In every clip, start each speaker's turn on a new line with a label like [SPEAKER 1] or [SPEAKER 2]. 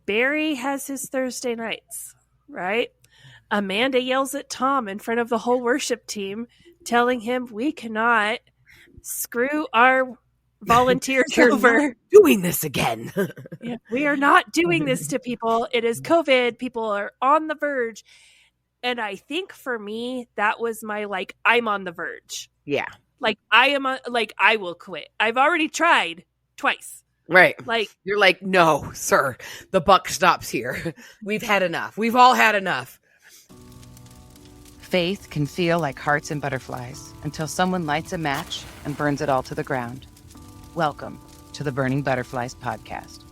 [SPEAKER 1] Barry has his Thursday nights, right? Amanda yells at Tom in front of the whole worship team, telling him we cannot screw our volunteers
[SPEAKER 2] You're
[SPEAKER 1] over.
[SPEAKER 2] not doing this again.
[SPEAKER 1] Yeah, we are not doing this to people. It is COVID. People are on the verge. And I think for me, that was my, like, I'm on the verge.
[SPEAKER 2] Yeah.
[SPEAKER 1] Like, I will quit. I've already tried twice.
[SPEAKER 2] Right.
[SPEAKER 1] Like,
[SPEAKER 2] you're like, no, sir, the buck stops here. We've had enough. We've all had enough.
[SPEAKER 3] Faith can feel like hearts and butterflies until someone lights a match and burns it all to the ground. Welcome to the Burning Butterflies podcast.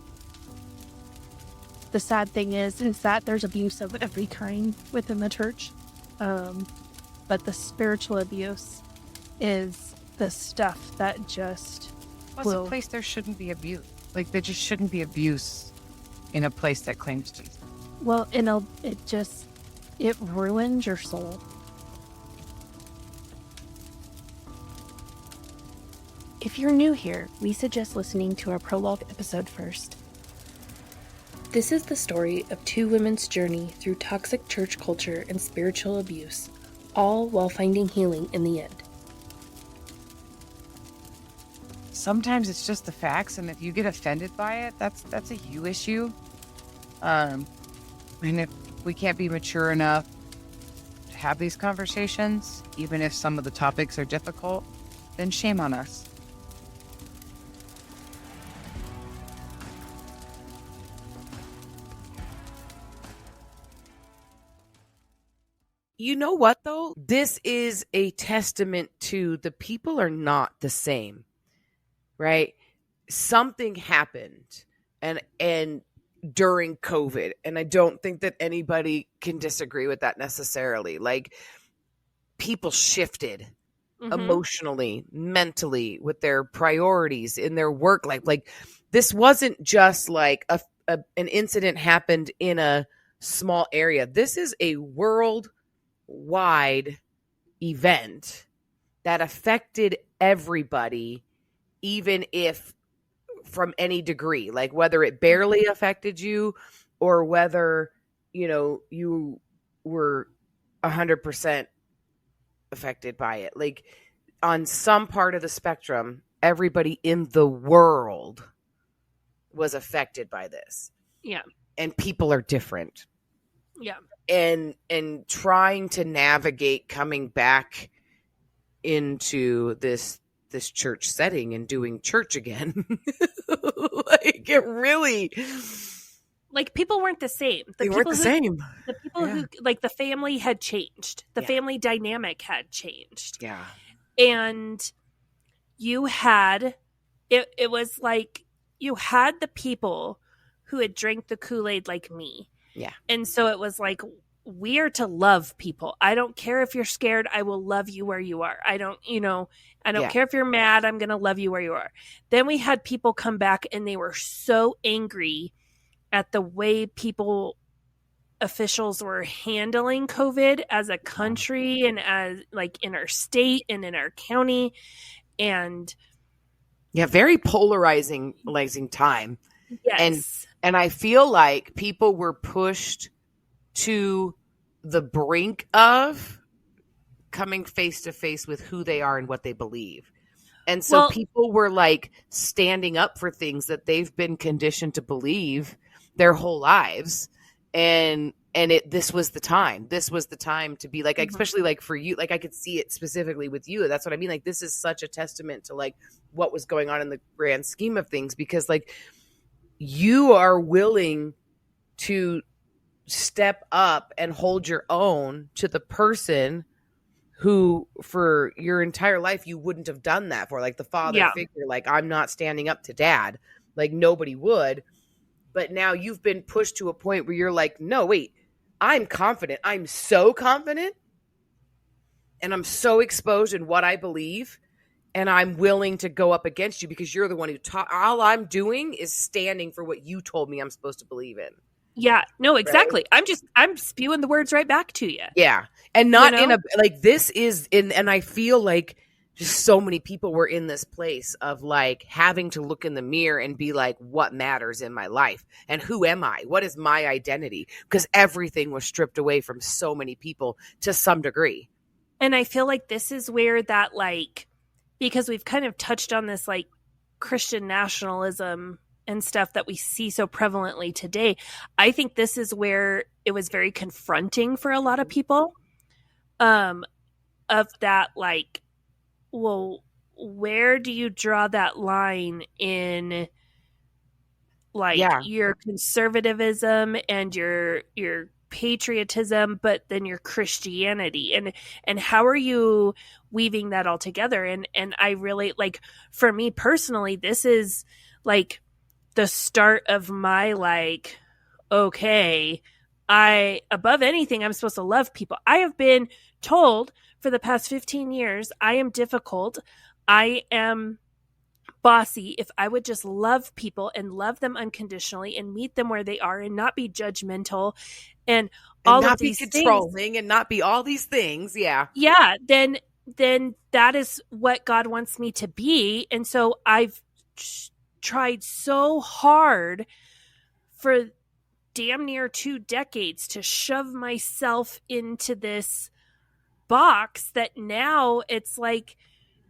[SPEAKER 4] The sad thing is that there's abuse of every kind within the church. But the spiritual abuse is the stuff that just
[SPEAKER 3] It's a place there shouldn't be abuse. Like, there just shouldn't be abuse in a place that claims Jesus.
[SPEAKER 4] Well, it ruins your soul. If you're new here, we suggest listening to our prologue episode first. This is the story of two women's journey through toxic church culture and spiritual abuse, all while finding healing in the end.
[SPEAKER 3] Sometimes it's just the facts, and if you get offended by it, that's a you issue. And if we can't be mature enough to have these conversations, even if some of the topics are difficult, then shame on us.
[SPEAKER 2] You know what, though? This is a testament to the people are not the same, right? Something happened and during COVID, and I don't think that anybody can disagree with that necessarily. Like, people shifted emotionally, mentally, with their priorities in their work life. Like, this wasn't just like an incident happened in a small area. This is a worldwide event that affected everybody, even if from any degree, like whether it barely affected you or whether, you were 100% affected by it. Like, on some part of the spectrum, everybody in the world was affected by this.
[SPEAKER 1] yeah.
[SPEAKER 2] And people are different.
[SPEAKER 1] Yeah.
[SPEAKER 2] And trying to navigate coming back into this church setting and doing church again. Like, it really,
[SPEAKER 1] Like, people weren't the same.
[SPEAKER 2] they weren't the same.
[SPEAKER 1] The people who, like, the family had changed. The family dynamic had changed.
[SPEAKER 2] Yeah.
[SPEAKER 1] And you had, it was like, you had the people who had drank the Kool-Aid like me.
[SPEAKER 2] Yeah.
[SPEAKER 1] And so it was like, we are to love people. I don't care if you're scared. I will love you where you are. I don't care if you're mad. I'm going to love you where you are. Then we had people come back and they were so angry at the way officials were handling COVID as a country and as, like, in our state and in our county. And
[SPEAKER 2] very polarizing time.
[SPEAKER 1] yes.
[SPEAKER 2] And I feel like people were pushed to the brink of coming face to face with who they are and what they believe. And so people were, like, standing up for things that they've been conditioned to believe their whole lives. And this was the time. This was the time to be like, especially like for you, like I could see it specifically with you. That's what I mean. Like, this is such a testament to, like, what was going on in the grand scheme of things, because, like, you are willing to step up and hold your own to the person who for your entire life you wouldn't have done that for, like the father figure. Like, I'm not standing up to dad, like nobody would. But now you've been pushed to a point where you're like, no, wait, I'm confident. I'm so confident. And I'm so exposed in what I believe. And I'm willing to go up against you because you're the one who taught. All I'm doing is standing for what you told me I'm supposed to believe in.
[SPEAKER 1] Yeah, no, exactly. Right? I'm spewing the words right back to you.
[SPEAKER 2] Yeah. And not in a, like, this is in, and I feel like just so many people were in this place of like having to look in the mirror and be like, what matters in my life? And who am I? What is my identity? Because everything was stripped away from so many people to some degree.
[SPEAKER 1] And I feel like this is where that, like, because we've kind of touched on this, like, Christian nationalism and stuff that we see so prevalently today. I think this is where it was very confronting for a lot of people, of that, like, well, where do you draw that line in, like, your conservatism and your patriotism, but then your Christianity, and how are you weaving that all together? And I really, like, for me personally, this is like the start of my, like, okay, above anything, I'm supposed to love people. I have been told for the past 15 years, I am difficult. I am bossy. If I would just love people and love them unconditionally and meet them where they are and not be judgmental and all
[SPEAKER 2] not
[SPEAKER 1] of these
[SPEAKER 2] be controlling things, and not be all these things. Yeah.
[SPEAKER 1] Then that is what God wants me to be. And so I've tried so hard for damn near 2 decades to shove myself into this box that now it's like,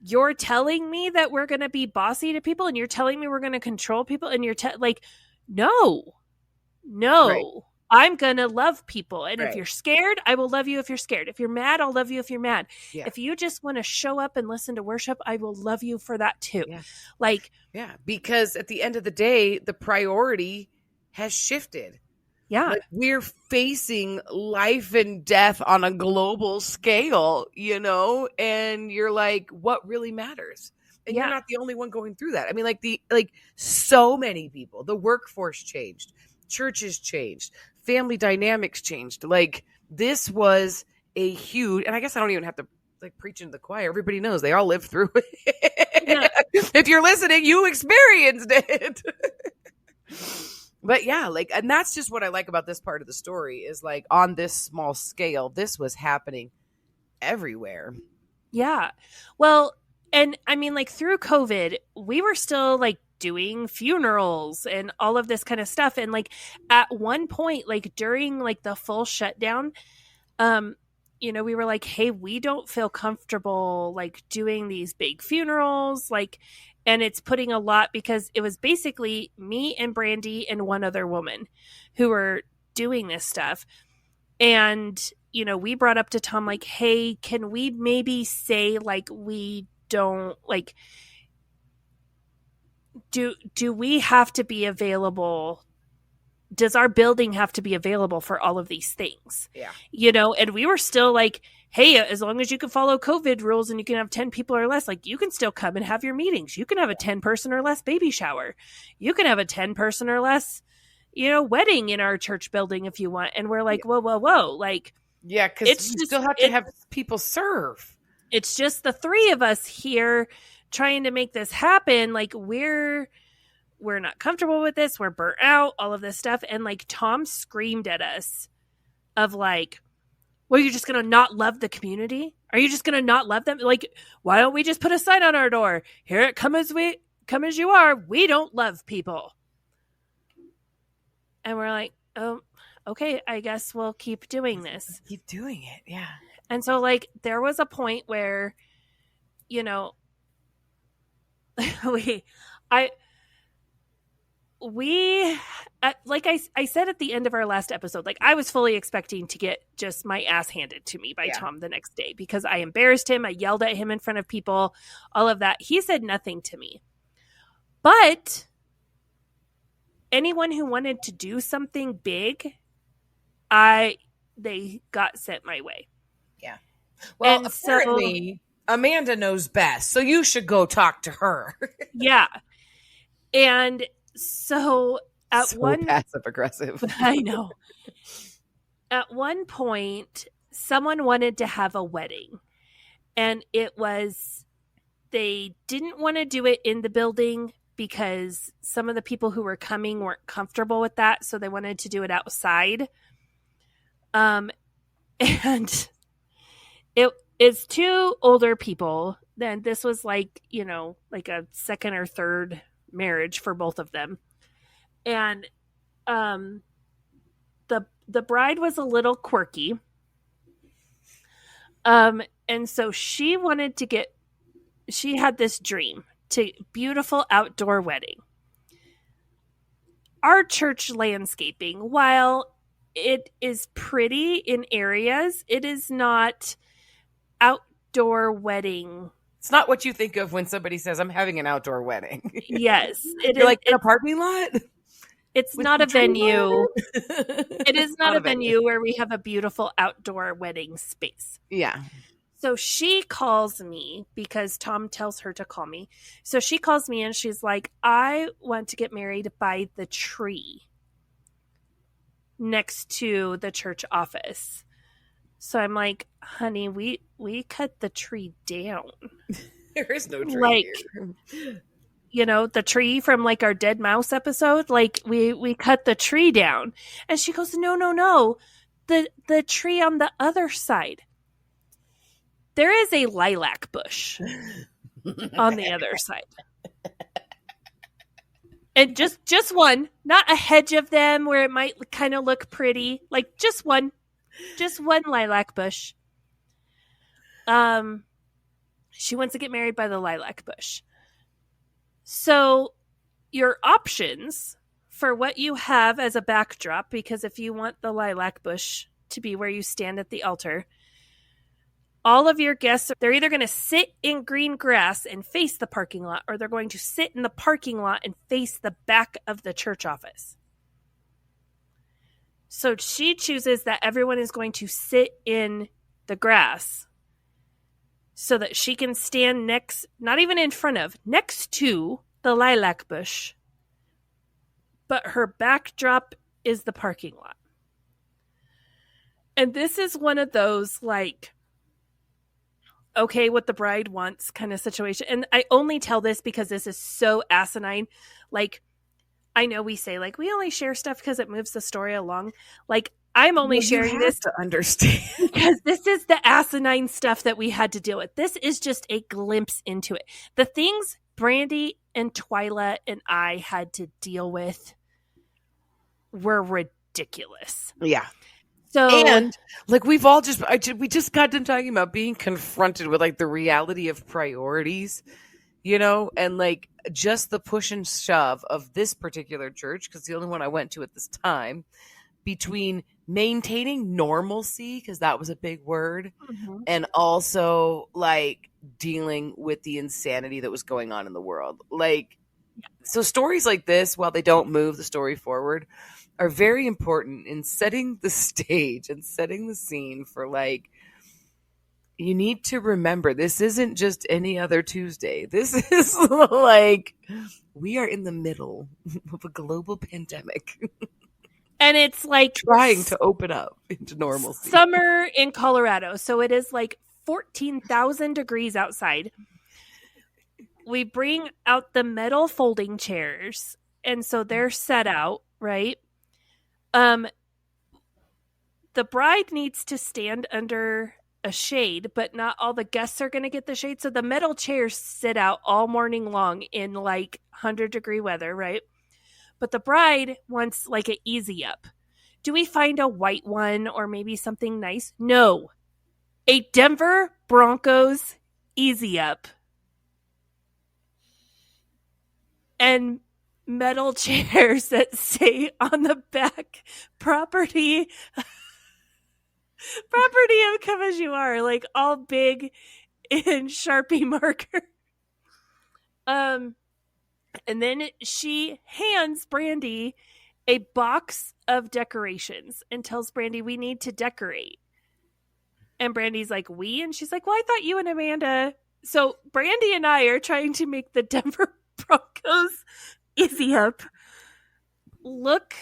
[SPEAKER 1] you're telling me that we're going to be bossy to people and you're telling me we're going to control people and you're like, no, right. I'm going to love people. And if you're scared, I will love you if you're scared. If you're mad, I'll love you if you're mad. Yeah. If you just want to show up and listen to worship, I will love you for that too. Yeah. Like,
[SPEAKER 2] yeah, because at the end of the day, the priority has shifted.
[SPEAKER 1] Yeah.
[SPEAKER 2] Like, we're facing life and death on a global scale, you know, and you're like, what really matters? And you're not the only one going through that. I mean, like so many people, the workforce changed, churches changed, family dynamics changed. Like, this was a huge, and I guess I don't even have to like preach into the choir. Everybody knows, they all lived through it. Yeah. If you're listening, you experienced it. But yeah, like, and that's just what I like about this part of the story is like on this small scale, this was happening everywhere.
[SPEAKER 1] Yeah. Well, and I mean, like through COVID, we were still like doing funerals and all of this kind of stuff. And like at one point, like during like the full shutdown, you know, we were like, hey, we don't feel comfortable like doing these big funerals, like, and it's putting a lot, because it was basically me and Brandy and one other woman who were doing this stuff. And, you know, we brought up to Tom, like, hey, can we maybe say like, we don't like, do we have to be available? Does our building have to be available for all of these things?
[SPEAKER 2] Yeah.
[SPEAKER 1] You know, and we were still like, hey, as long as you can follow COVID rules and you can have 10 people or less, like you can still come and have your meetings. You can have a 10 person or less baby shower. You can have a 10 person or less, you know, wedding in our church building if you want. And we're like, whoa. Like,
[SPEAKER 2] yeah, because you still have to have people serve.
[SPEAKER 1] It's just the three of us here trying to make this happen. Like we're not comfortable with this. We're burnt out, all of this stuff. And like Tom screamed at us of like, well, you're just going to not love the community? Are you just going to not love them? Like, why don't we just put a sign on our door? Here it come as you are. We don't love people. And we're like, oh, okay, I guess we'll keep doing this.
[SPEAKER 2] Keep doing it. Yeah. And
[SPEAKER 1] so like, there was a point where, you know, like I said at the end of our last episode, like I was fully expecting to get just my ass handed to me by Tom the next day, because I embarrassed him. I yelled at him in front of people, all of that. He said nothing to me. But anyone who wanted to do something big, they got sent my way.
[SPEAKER 2] Yeah. Well, and apparently Amanda knows best, so you should go talk to her.
[SPEAKER 1] Yeah. And so
[SPEAKER 2] passive aggressive.
[SPEAKER 1] I know. At one point, someone wanted to have a wedding, and they didn't want to do it in the building because some of the people who were coming weren't comfortable with that. So they wanted to do it outside. And it's two older people then. This was like, like a second or third marriage for both of them. And the bride was a little quirky. And so she had this dream to beautiful outdoor wedding. Our church landscaping, while it is pretty in areas, it is not outdoor wedding.
[SPEAKER 2] It's not what you think of when somebody says, I'm having an outdoor wedding.
[SPEAKER 1] Yes.
[SPEAKER 2] You're like, in a parking lot?
[SPEAKER 1] It's not a venue. It is not a venue where we have a beautiful outdoor wedding space.
[SPEAKER 2] Yeah.
[SPEAKER 1] So she calls me because Tom tells her to call me. So she calls me and she's like, I want to get married by the tree next to the church office. So I'm like, honey, we cut the tree down.
[SPEAKER 2] There is no tree here.
[SPEAKER 1] The tree from like our Dead Mouse episode, like we cut the tree down. And she goes, no. The tree on the other side. There is a lilac bush on the other side. And just one, not a hedge of them where it might kind of look pretty, like just one lilac bush. She wants to get married by the lilac bush. So your options for what you have as a backdrop, because if you want the lilac bush to be where you stand at the altar, all of your guests, they're either going to sit in green grass and face the parking lot, or they're going to sit in the parking lot and face the back of the church office. So she chooses that everyone is going to sit in the grass so that she can stand next, not even in front of, next to the lilac bush. But her backdrop is the parking lot. And this is one of those, like, okay, what the bride wants kind of situation. And I only tell this because this is so asinine. Like, I know we say, like, we only share stuff because it moves the story along. Like, I'm only sharing this
[SPEAKER 2] to understand
[SPEAKER 1] because this is the asinine stuff that we had to deal with. This is just a glimpse into it. The things Brandy and Twyla and I had to deal with were ridiculous.
[SPEAKER 2] Yeah.
[SPEAKER 1] So,
[SPEAKER 2] and like we just got done talking about being confronted with like the reality of priorities, and like just the push and shove of this particular church, because the only one I went to at this time, between maintaining normalcy, because that was a big word, and also like dealing with the insanity that was going on in the world. Like, so stories like this, while they don't move the story forward, are very important in setting the stage and setting the scene for, like, you need to remember, this isn't just any other Tuesday. This is like, we are in the middle of a global pandemic.
[SPEAKER 1] And it's like
[SPEAKER 2] trying to open up into normalcy.
[SPEAKER 1] Summer in Colorado. So it is like 14,000 degrees outside. We bring out the metal folding chairs. And so they're set out, right? The bride needs to stand under a shade, but not all the guests are going to get the shade. So the metal chairs sit out all morning long in like 100-degree weather, right? But the bride wants like an easy up. Do we find a white one or maybe something nice? No. A Denver Broncos easy up. And metal chairs that say on the back, property of Come As You Are, like all big in Sharpie marker. And then she hands Brandy a box of decorations and tells Brandy, we need to decorate. And Brandy's like, we? And she's like, well, I thought you and Amanda. So Brandy and I are trying to make the Denver Broncos easy up look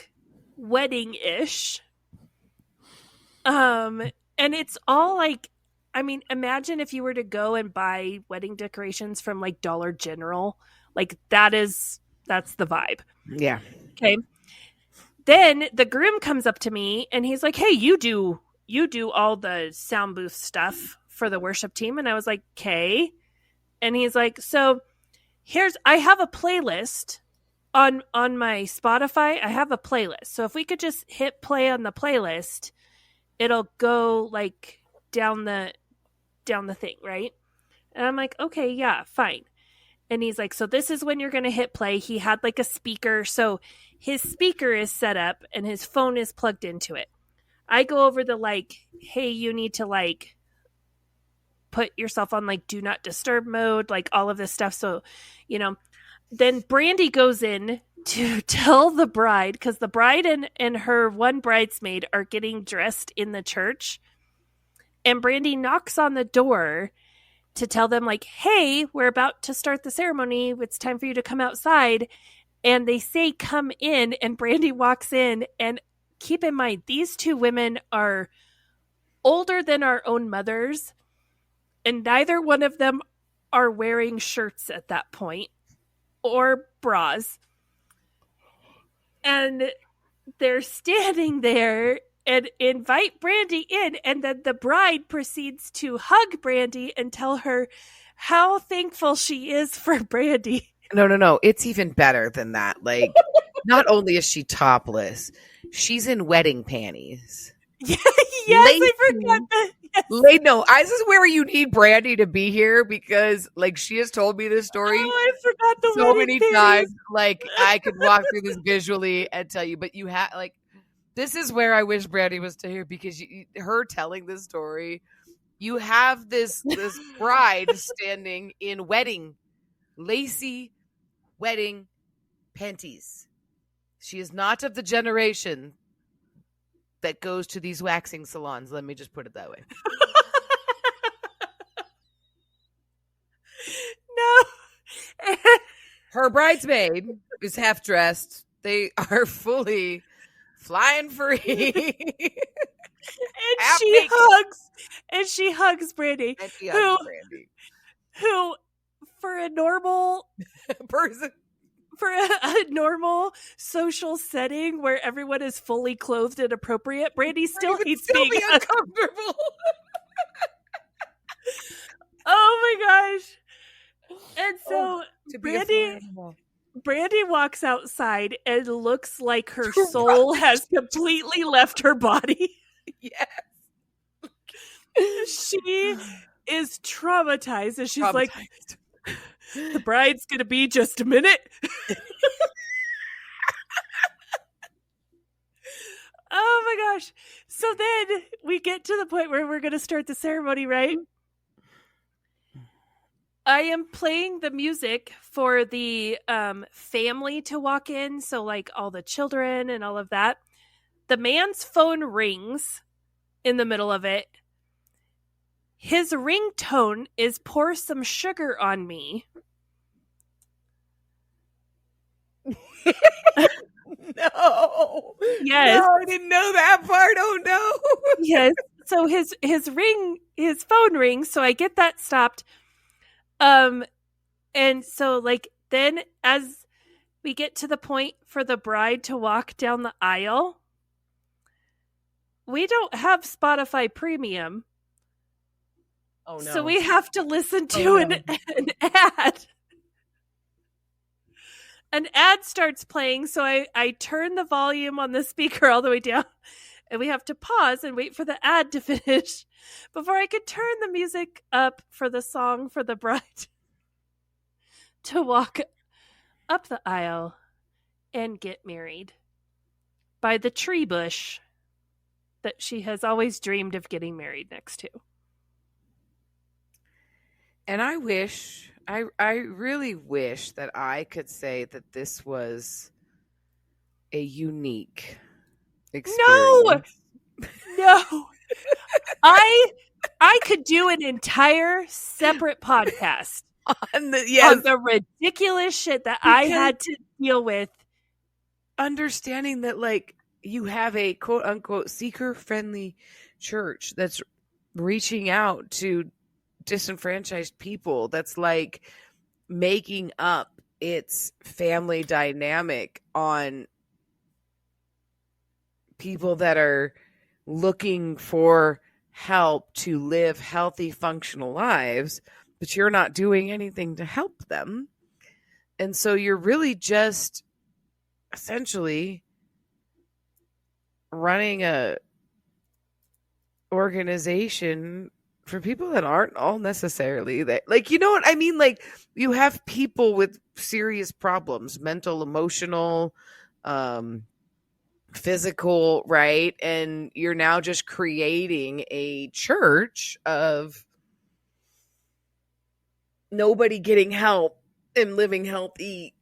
[SPEAKER 1] wedding-ish. And it's all like, I mean, imagine if you were to go and buy wedding decorations from like Dollar General. Like that's the vibe.
[SPEAKER 2] Yeah.
[SPEAKER 1] Okay. Then the groom comes up to me and he's like, hey, you do all the sound booth stuff for the worship team. And I was like, okay. And he's like, so I have a playlist on my Spotify. I have a playlist. So if we could just hit play on the playlist, it'll go like down the thing, right? And I'm like, okay, yeah, fine. And he's like, so this is when you're going to hit play. He had like a speaker. So his speaker is set up and his phone is plugged into it. I go over the like, hey, you need to like put yourself on like do not disturb mode, like all of this stuff. So, you know, then Brandy goes in to tell the bride, because the bride and her one bridesmaid are getting dressed in the church. And Brandy knocks on the door to tell them like, hey, we're about to start the ceremony. It's time for you to come outside. And they say, come in. And Brandy walks in. And keep in mind, these two women are older than our own mothers. And neither one of them are wearing shirts at that point or bras. And they're standing there and invite Brandy in, and then the bride proceeds to hug Brandy and tell her how thankful she is for Brandy.
[SPEAKER 2] No. It's even better than that. Like, not only is she topless, she's in wedding panties.
[SPEAKER 1] Yes, I forgot that. Yes.
[SPEAKER 2] No, this is where you need Brandy to be here, because, like, she has told me this story
[SPEAKER 1] I forgot the
[SPEAKER 2] so many
[SPEAKER 1] panties.
[SPEAKER 2] times. Like, I could walk through this visually and tell you, but you have, like, this is where I wish Brandy was to hear, because her telling this story, you have this bride standing in lacy wedding panties. She is not of the generation that goes to these waxing salons. Let me just put it that way.
[SPEAKER 1] No.
[SPEAKER 2] Her bridesmaid is half dressed. They are fully flying free.
[SPEAKER 1] And she hugs Brandy.
[SPEAKER 2] And she hugs Brandy.
[SPEAKER 1] Who for a normal
[SPEAKER 2] person,
[SPEAKER 1] for a normal social setting where everyone is fully clothed and appropriate, Brandy still hates being
[SPEAKER 2] uncomfortable.
[SPEAKER 1] Oh my gosh. And so Brandy walks outside and looks like her soul has completely left her body.
[SPEAKER 2] Yes.
[SPEAKER 1] She is traumatized, and she's like, the bride's going to be just a minute. Oh my gosh. So then we get to the point where we're going to start the ceremony, right? I am playing the music for the family to walk in. So like all the children and all of that. The man's phone rings in the middle of it. His ringtone is "Pour Some Sugar on Me."
[SPEAKER 2] No.
[SPEAKER 1] Yes.
[SPEAKER 2] No, I didn't know that part. Oh no.
[SPEAKER 1] Yes. So his phone rings, so I get that stopped. And so like then as we get to the point for the bride to walk down the aisle, we don't have Spotify Premium.
[SPEAKER 2] Oh no.
[SPEAKER 1] So we have to listen to an ad. An ad starts playing, so I turn the volume on the speaker all the way down, and we have to pause and wait for the ad to finish before I could turn the music up for the song for the bride to walk up the aisle and get married by the tree bush that she has always dreamed of getting married next to.
[SPEAKER 2] And I really wish that I could say that this was a unique experience.
[SPEAKER 1] No. I could do an entire separate podcast
[SPEAKER 2] on the
[SPEAKER 1] ridiculous shit that I had to deal with.
[SPEAKER 2] Understanding that, like, you have a quote unquote seeker friendly church that's reaching out to disenfranchised people, that's like making up its family dynamic on people that are looking for help to live healthy, functional lives, but you're not doing anything to help them. And so you're really just essentially running a organization for people that aren't all necessarily that, like, you know what I mean? Like, you have people with serious problems, mental, emotional, physical, right? And you're now just creating a church of nobody getting help and living healthy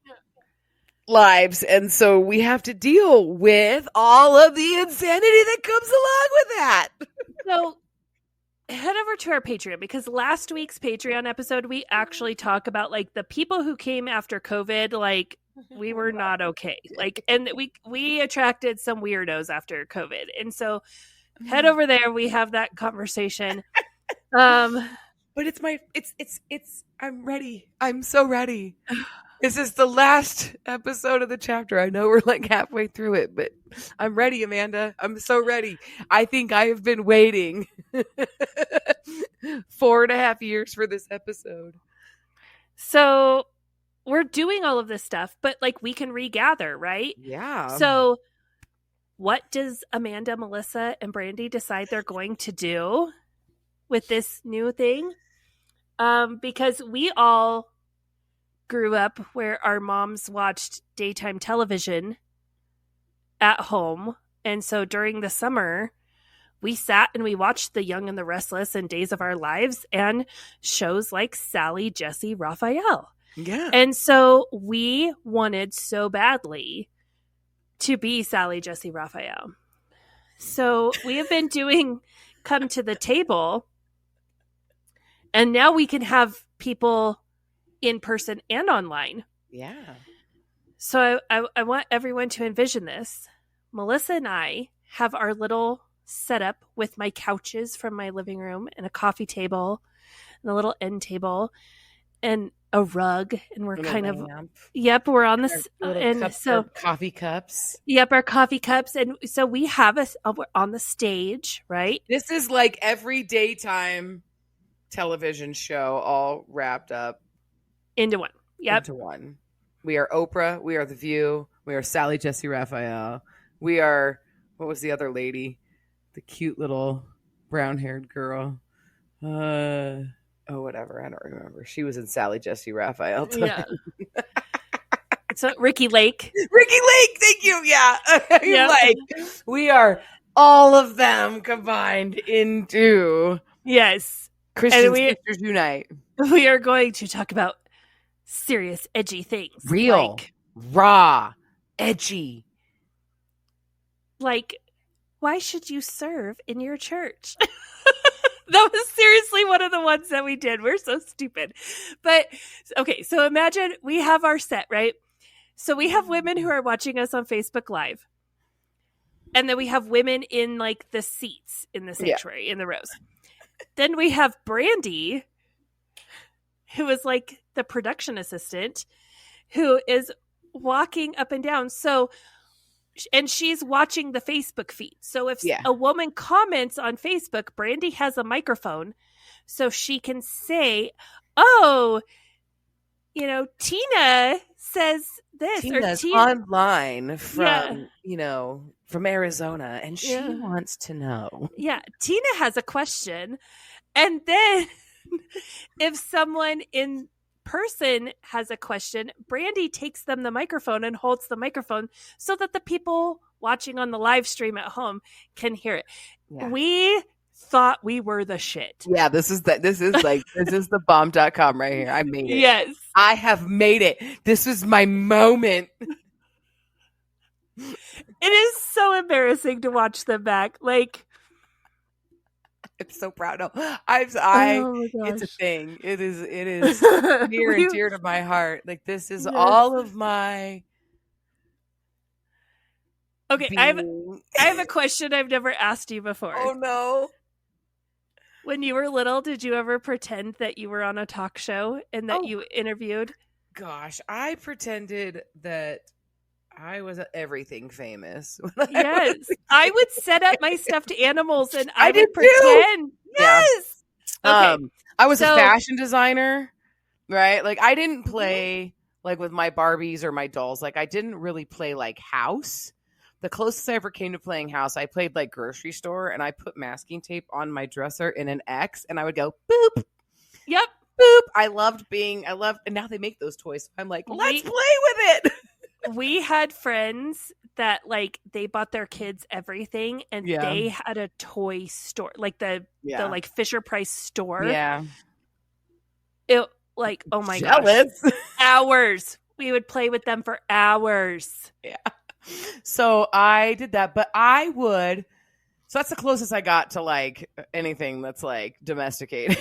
[SPEAKER 2] lives. And so we have to deal with all of the insanity that comes along with that.
[SPEAKER 1] So head over to our Patreon, because last week's Patreon episode, we actually talk about like the people who came after COVID, like we were not okay. Like, and we attracted some weirdos after COVID. And so head over there. We have that conversation.
[SPEAKER 2] But I'm ready. I'm so ready. This is the last episode of the chapter. I know we're like halfway through it, but I'm ready, Amanda. I'm so ready. I think I have been waiting 4.5 years for this episode.
[SPEAKER 1] So we're doing all of this stuff, but like we can regather, right?
[SPEAKER 2] Yeah.
[SPEAKER 1] So what does Amanda, Melissa, and Brandy decide they're going to do with this new thing? Because we all grew up where our moms watched daytime television at home. And so during the summer, we sat and we watched The Young and the Restless and Days of Our Lives and shows like Sally, Jesse, Raphael.
[SPEAKER 2] Yeah.
[SPEAKER 1] And so we wanted so badly to be Sally, Jesse, Raphael. So we have been doing Come to the Table. And now we can have people in person and online.
[SPEAKER 2] Yeah.
[SPEAKER 1] So I want everyone to envision this. Melissa and I have our little setup with my couches from my living room and a coffee table and a little end table and a rug. And we're kind of, yep, we're on this. And so
[SPEAKER 2] coffee cups.
[SPEAKER 1] Yep, our coffee cups. And so we have us on the stage, right?
[SPEAKER 2] This is like every daytime television show all wrapped up
[SPEAKER 1] into one. Yep.
[SPEAKER 2] Into one. We are Oprah. We are The View. We are Sally, Jesse, Raphael. We are, what was the other lady? The cute little brown-haired girl. Whatever. I don't remember. She was in Sally, Jesse, Raphael.
[SPEAKER 1] Yeah. So Ricky Lake.
[SPEAKER 2] Ricky Lake. Thank you. Yeah.
[SPEAKER 1] Yep.
[SPEAKER 2] Like, we are all of them combined into
[SPEAKER 1] yes.
[SPEAKER 2] Christian Sisters Unite.
[SPEAKER 1] We are going to talk about serious, edgy things.
[SPEAKER 2] Real, like, raw, edgy.
[SPEAKER 1] Like, why should you serve in your church? That was seriously one of the ones that we did. We're so stupid. But, okay, so imagine we have our set, right? So we have women who are watching us on Facebook Live. And then we have women in, like, the seats in the sanctuary, in the rows. Then we have Brandy, who is like the production assistant, who is walking up and down. So, and she's watching the Facebook feed. So if a woman comments on Facebook, Brandy has a microphone so she can say, oh, you know, Tina says this.
[SPEAKER 2] Tina's online from, from Arizona, and she wants to know.
[SPEAKER 1] Yeah, Tina has a question. And then if someone in person has a question, Brandy takes them the microphone and holds the microphone so that the people watching on the live stream at home can hear it. Yeah. We thought we were the shit.
[SPEAKER 2] Yeah, this is the bomb.com right here. I made it.
[SPEAKER 1] Yes.
[SPEAKER 2] I have made it. This was my moment.
[SPEAKER 1] It is so embarrassing to watch them back. Like,
[SPEAKER 2] I'm so proud. No, it's a thing. It is near and dear to my heart. Like, this is all of my.
[SPEAKER 1] Okay, being. I have a question I've never asked you before.
[SPEAKER 2] Oh no.
[SPEAKER 1] When you were little, did you ever pretend that you were on a talk show and that you interviewed?
[SPEAKER 2] Gosh, I pretended that I was everything famous.
[SPEAKER 1] Yes. I would set up my stuffed animals and I would pretend.
[SPEAKER 2] Too.
[SPEAKER 1] Yes.
[SPEAKER 2] Yeah.
[SPEAKER 1] Okay.
[SPEAKER 2] I was a fashion designer, right? Like I didn't play like with my Barbies or my dolls. Like I didn't really play like house. The closest I ever came to playing house, I played like grocery store, and I put masking tape on my dresser in an X, and I would go boop.
[SPEAKER 1] Yep.
[SPEAKER 2] Boop. And now they make those toys. So I'm like, let's play with it.
[SPEAKER 1] We had friends that like they bought their kids everything, and they had a toy store, like the like Fisher Price store.
[SPEAKER 2] Yeah.
[SPEAKER 1] It like, oh my gosh. Hours. We would play with them for hours.
[SPEAKER 2] Yeah. So I did that, but so that's the closest I got to like anything that's like domesticated.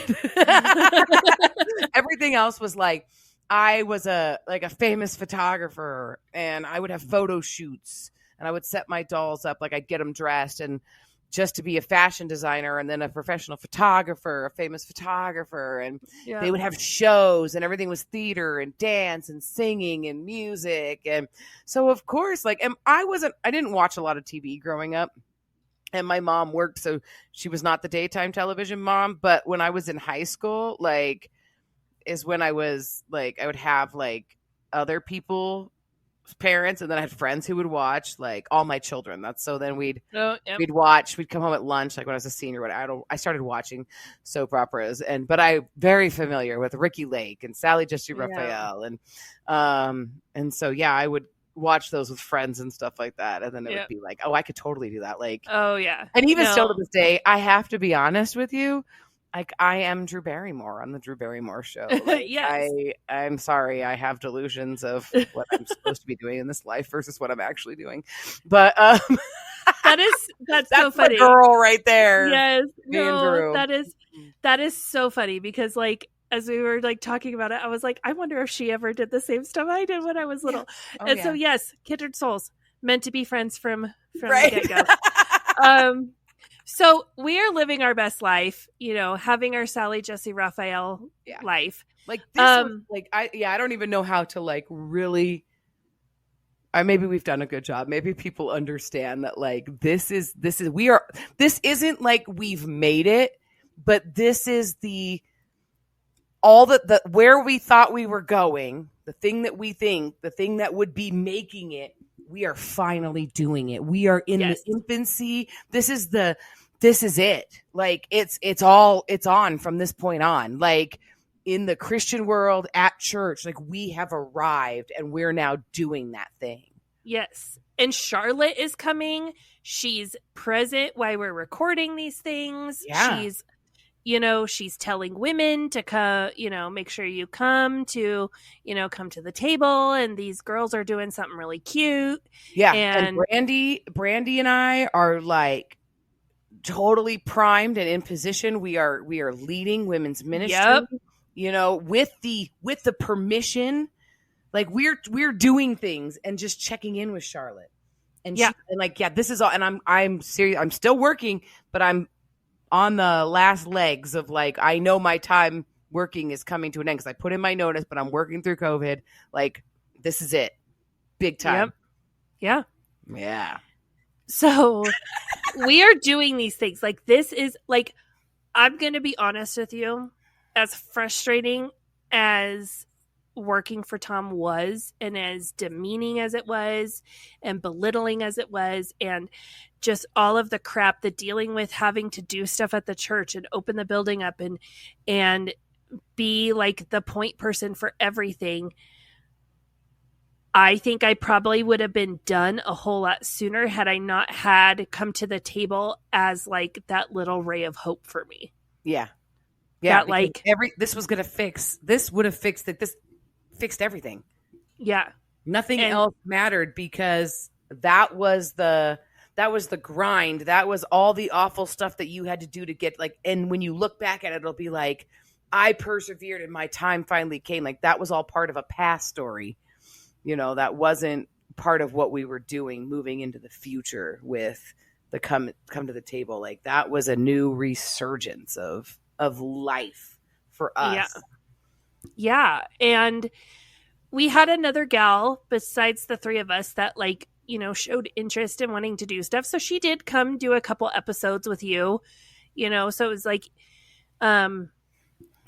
[SPEAKER 2] Everything else was like, I was a famous photographer, and I would have photo shoots, and I would set my dolls up, like I'd get them dressed, and just to be a fashion designer, and then a professional photographer, a famous photographer, and they would have shows, and everything was theater and dance and singing and music. And so of course, like, and I didn't watch a lot of TV growing up, and my mom worked, so she was not the daytime television mom. But when I was in high school, like, is when I was like, I would have like other people's parents, and then I had friends who would watch like all my children. Then we'd watch, we'd come home at lunch, like when I was a senior, I started watching soap operas, but I'm very familiar with Ricki Lake and Sally Jessy Raphael. And so, I would watch those with friends and stuff like that. And then it would be like, oh, I could totally do that. Like,
[SPEAKER 1] oh yeah.
[SPEAKER 2] And even still to this day, I have to be honest with you. Like, I am Drew Barrymore on the Drew Barrymore show. Like,
[SPEAKER 1] yes.
[SPEAKER 2] I'm sorry. I have delusions of what I'm supposed to be doing in this life versus what I'm actually doing. But
[SPEAKER 1] that's so funny.
[SPEAKER 2] The girl right there.
[SPEAKER 1] Yes.
[SPEAKER 2] Drew.
[SPEAKER 1] That is so funny, because like, as we were like talking about it, I was like, I wonder if she ever did the same stuff I did when I was little. Yeah. And so yes, kindred souls, meant to be friends from
[SPEAKER 2] right.
[SPEAKER 1] the get-go. So we are living our best life, having our Sally Jessy Raphael life.
[SPEAKER 2] Like this was like, I don't even know how to like really, maybe we've done a good job. Maybe people understand that like, this isn't like we've made it, but this is where we thought we were going, the thing that would be making it. We are finally doing it. We are in the infancy. This is it. Like it's on from this point on. Like in the Christian world, at church, like we have arrived, and we're now doing that thing.
[SPEAKER 1] Yes. And Charlotte is coming. She's present while we're recording these things.
[SPEAKER 2] Yeah.
[SPEAKER 1] She's telling women to come, make sure you come to the table, and these girls are doing something really cute.
[SPEAKER 2] Yeah. And Brandy and I are like totally primed and in position. We are leading women's ministry, with the permission. Like we're doing things and just checking in with Charlotte. And this is all, and I'm serious. I'm still working, but I'm on the last legs of like, I know my time working is coming to an end because I put in my notice, but I'm working through COVID. Like, this is it. Big time.
[SPEAKER 1] Yep.
[SPEAKER 2] Yeah.
[SPEAKER 1] So we are doing these things. Like, this is like, I'm going to be honest with you, as frustrating as working for Tom was, and as demeaning as it was, and belittling as it was, and just all of the crap, the dealing with having to do stuff at the church and open the building up and be like the point person for everything. I think I probably would have been done a whole lot sooner had I not had come to the table as like that little ray of hope for me.
[SPEAKER 2] Yeah. Yeah.
[SPEAKER 1] That, like,
[SPEAKER 2] this was going to fix, this would have fixed it. This fixed everything.
[SPEAKER 1] Yeah.
[SPEAKER 2] Nothing else mattered, because that was the grind. That was all the awful stuff that you had to do to get like, and when you look back at it, it'll be like, I persevered and my time finally came. Like, that was all part of a past story. That wasn't part of what we were doing moving into the future with the come to the table. Like, that was a new resurgence of life for us.
[SPEAKER 1] Yeah. And we had another gal besides the three of us that like, showed interest in wanting to do stuff. So she did come do a couple episodes with you, so it was like,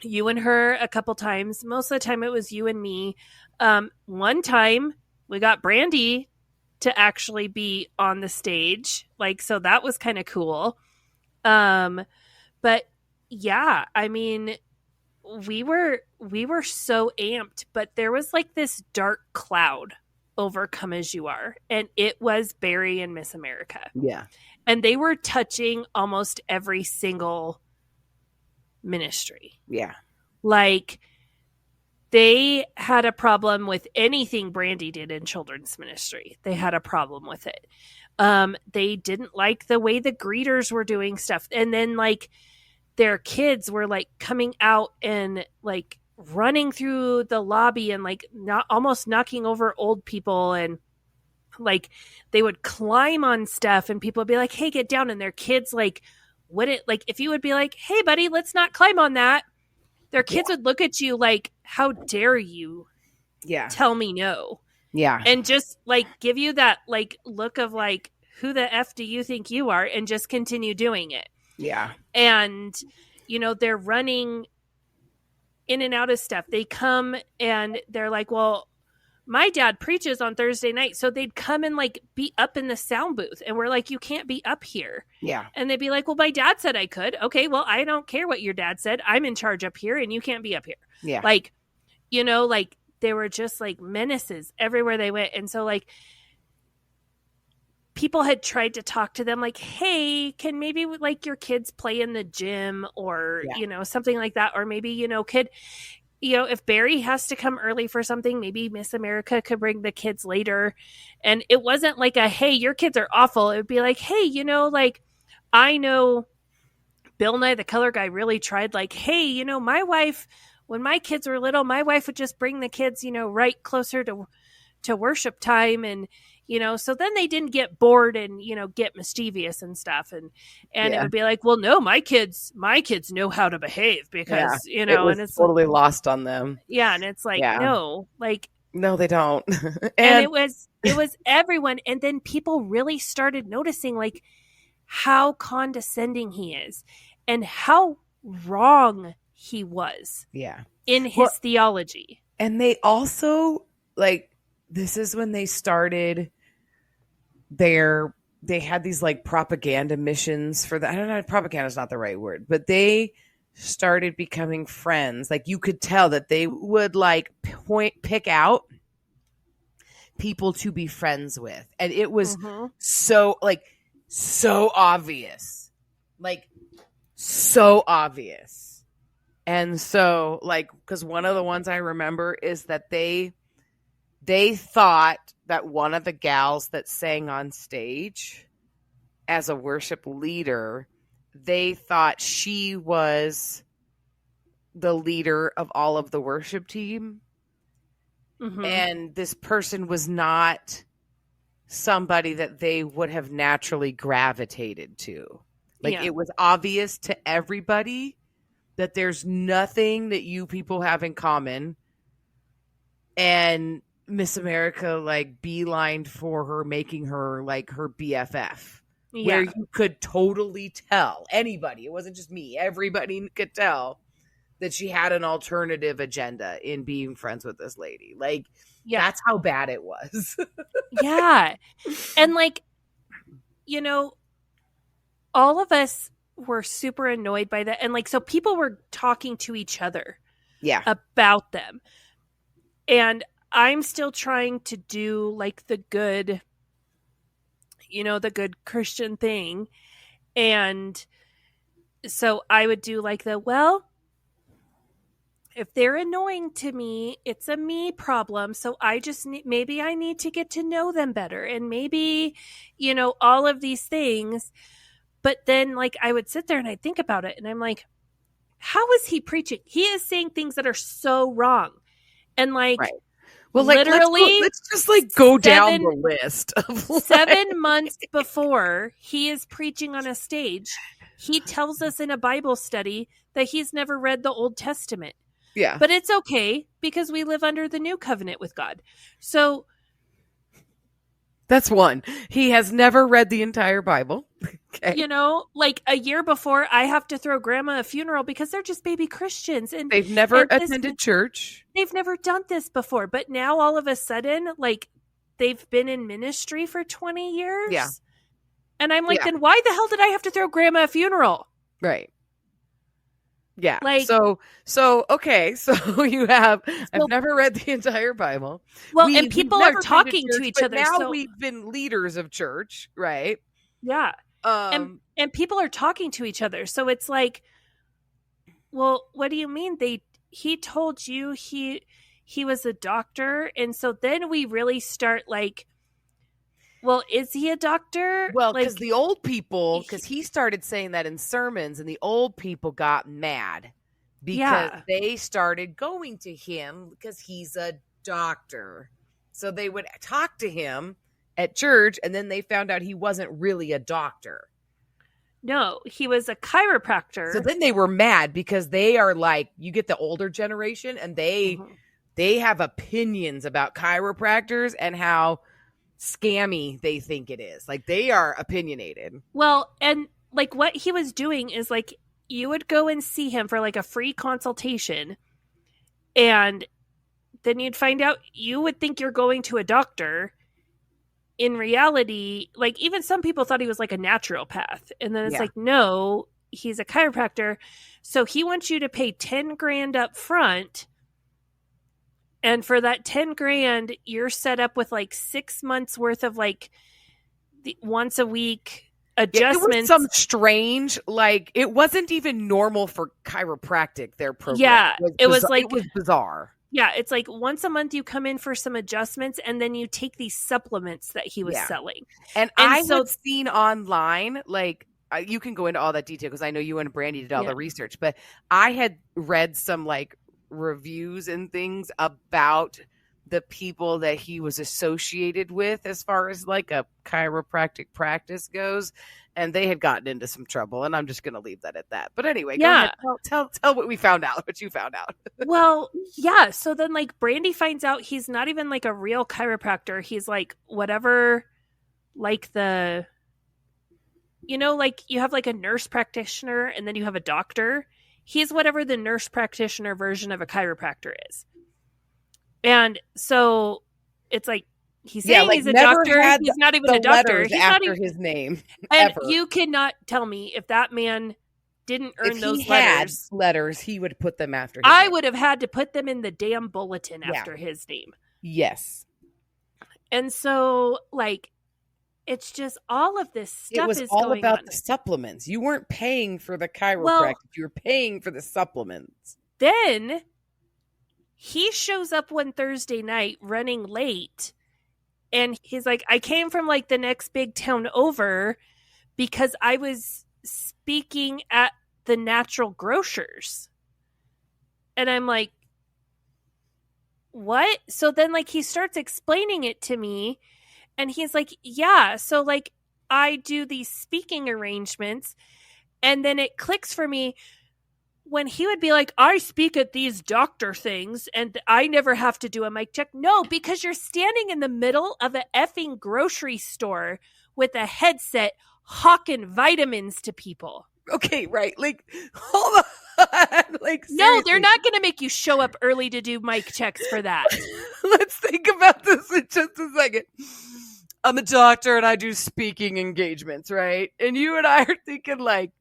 [SPEAKER 1] You and her a couple times. Most of the time it was you and me. One time we got Brandy to actually be on the stage. Like, so that was kind of cool. But yeah, I mean, we were so amped, but there was like this dark cloud over Come As You Are, and it was Barry and Miss America.
[SPEAKER 2] Yeah.
[SPEAKER 1] And they were touching almost every single ministry.
[SPEAKER 2] Yeah.
[SPEAKER 1] Like, they had a problem with anything Brandy did in children's ministry. They had a problem with it. They didn't like the way the greeters were doing stuff. And then like their kids were like coming out and like running through the lobby and like not almost knocking over old people, and like they would climb on stuff and people would be like, hey, get down. And their kids like wouldn't, like if you would be like, hey buddy, let's not climb on that, their kids would look at you like, how dare you tell me no?
[SPEAKER 2] Yeah.
[SPEAKER 1] And just like give you that like look of like, who the F do you think you are? And just continue doing it.
[SPEAKER 2] Yeah.
[SPEAKER 1] And, you know, they're running in and out of stuff. They come and they're like, well, my dad preaches on Thursday night. So they'd come and like be up in the sound booth. And we're like, you can't be up here.
[SPEAKER 2] Yeah.
[SPEAKER 1] And they'd be like, well, my dad said I could. Okay, well, I don't care what your dad said. I'm in charge up here and you can't be up here.
[SPEAKER 2] Yeah.
[SPEAKER 1] Like, you know, like they were just like menaces everywhere they went. And so like people had tried to talk to them like, hey, can maybe like your kids play in the gym or, you know, something like that. Or maybe, you know, if Barry has to come early for something, maybe Miss America could bring the kids later. And it wasn't like a, hey, your kids are awful. It would be like, hey, you know, like I know Bill Nye, the color guy, really tried like, hey, you know, my wife, when my kids were little, my wife would just bring the kids, you know, right closer to worship time. And, you know, so then they didn't get bored and, you know, get mischievous and stuff. And it would be like, well, no, my kids know how to behave because, you know, and it's
[SPEAKER 2] totally lost on them.
[SPEAKER 1] Yeah. And it's like, no, like,
[SPEAKER 2] no, they don't.
[SPEAKER 1] and it was everyone. And then people really started noticing like how condescending he is and how wrong he was.
[SPEAKER 2] Yeah.
[SPEAKER 1] In his theology.
[SPEAKER 2] And they also like, this is when they started they had these like propaganda missions for the, I don't know, propaganda is not the right word, but they started becoming friends. Like you could tell that they would like pick out people to be friends with. And it was so obvious. Like so obvious. And so like, because one of the ones I remember is that they thought that one of the gals that sang on stage as a worship leader, they thought she was the leader of all of the worship team. Mm-hmm. And this person was not somebody that they would have naturally gravitated to. Like it was obvious to everybody that there's nothing that you people have in common. And Miss America like beelined for her, making her like her BFF. Where you could totally tell anybody, it wasn't just me, everybody could tell that she had an alternative agenda in being friends with this lady. Like, that's how bad it was.
[SPEAKER 1] Yeah. And like, you know, all of us were super annoyed by that. And like, so people were talking to each other about them. And I'm still trying to do like the good, you know, the good Christian thing. And so I would do like if they're annoying to me, it's a me problem. So I just maybe I need to get to know them better. And maybe, you know, all of these things. But then like I would sit there and I'd think about it and I'm like, how is he preaching? He is saying things that are so wrong. And like,
[SPEAKER 2] well, like,
[SPEAKER 1] literally,
[SPEAKER 2] let's just like go down the list. Of
[SPEAKER 1] 7 months before he is preaching on a stage, he tells us in a Bible study that he's never read the Old Testament.
[SPEAKER 2] Yeah.
[SPEAKER 1] But it's okay because we live under the new covenant with God. So
[SPEAKER 2] That's one. He has never read the entire Bible. Okay.
[SPEAKER 1] You know, like a year before, I have to throw grandma a funeral because they're just baby Christians. And
[SPEAKER 2] they've never attended church.
[SPEAKER 1] They've never done this before. But now all of a sudden, like, they've been in ministry for 20 years.
[SPEAKER 2] Yeah.
[SPEAKER 1] And I'm like, then why the hell did I have to throw grandma a funeral?
[SPEAKER 2] Right. Yeah.
[SPEAKER 1] Like,
[SPEAKER 2] okay. So you have, I've never read the entire Bible.
[SPEAKER 1] Well, and people are talking to each other.
[SPEAKER 2] Now we've been leaders of church, right?
[SPEAKER 1] Yeah. And people are talking to each other. So it's like, well, what do you mean? He told you he was a doctor. And so then we really start like, well, is he a doctor?
[SPEAKER 2] Well, because the old people, because he started saying that in sermons, and the old people got mad because they started going to him because he's a doctor. So they would talk to him at church, and then they found out he wasn't really a doctor.
[SPEAKER 1] No, he was a chiropractor.
[SPEAKER 2] So then they were mad because they are like, you get the older generation, and they have opinions about chiropractors and how scammy they think it is. Like, they are opinionated.
[SPEAKER 1] Well, and like what he was doing is like, you would go and see him for like a free consultation, and then you'd find out, you would think you're going to a doctor. In reality, like, even some people thought he was like a naturopath, and then it's like, no, he's a chiropractor. So he wants you to pay 10 grand up front. And for that 10 grand, you're set up with like 6 months worth of like the once a week adjustments.
[SPEAKER 2] It was some strange, like, it wasn't even normal for chiropractic, their program.
[SPEAKER 1] Yeah, it was
[SPEAKER 2] bizarre.
[SPEAKER 1] Yeah, it's like once a month you come in for some adjustments, and then you take these supplements that he was selling.
[SPEAKER 2] And I have seen online, like, you can go into all that detail because I know you and Brandy did all the research, but I had read some like reviews and things about the people that he was associated with as far as like a chiropractic practice goes, and they had gotten into some trouble, and I'm just going to leave that at that. But anyway, go ahead. Tell what we found out, what you found out.
[SPEAKER 1] Well, yeah. So then like Brandy finds out he's not even like a real chiropractor. He's like whatever, like the, you know, like you have like a nurse practitioner and then you have a doctor. He's whatever the nurse practitioner version of a chiropractor is. And so it's like, he's saying he's a doctor. He's not even a doctor. He's not even
[SPEAKER 2] his name.
[SPEAKER 1] And you cannot tell me if that man didn't earn those
[SPEAKER 2] letters, he would put them after his
[SPEAKER 1] I
[SPEAKER 2] name.
[SPEAKER 1] would have had to put them in the damn bulletin after his name.
[SPEAKER 2] Yes.
[SPEAKER 1] And so, like, it's just all of this stuff is going on. It was all about
[SPEAKER 2] the supplements. You weren't paying for the chiropractic. You were paying for the supplements.
[SPEAKER 1] Then he shows up one Thursday night running late, and he's like, I came from like the next big town over because I was speaking at the Natural Grocers. And I'm like, what? So then like he starts explaining it to me, and he's like, yeah, so like I do these speaking arrangements, and then it clicks for me when he would be like, I speak at these doctor things and I never have to do a mic check. No, because you're standing in the middle of an effing grocery store with a headset hawking vitamins to people.
[SPEAKER 2] Okay, right. Like, hold on. Like, seriously.
[SPEAKER 1] No, they're not going to make you show up early to do mic checks for that.
[SPEAKER 2] Let's think about this in just a second. I'm a doctor and I do speaking engagements, right? And you and I are thinking like,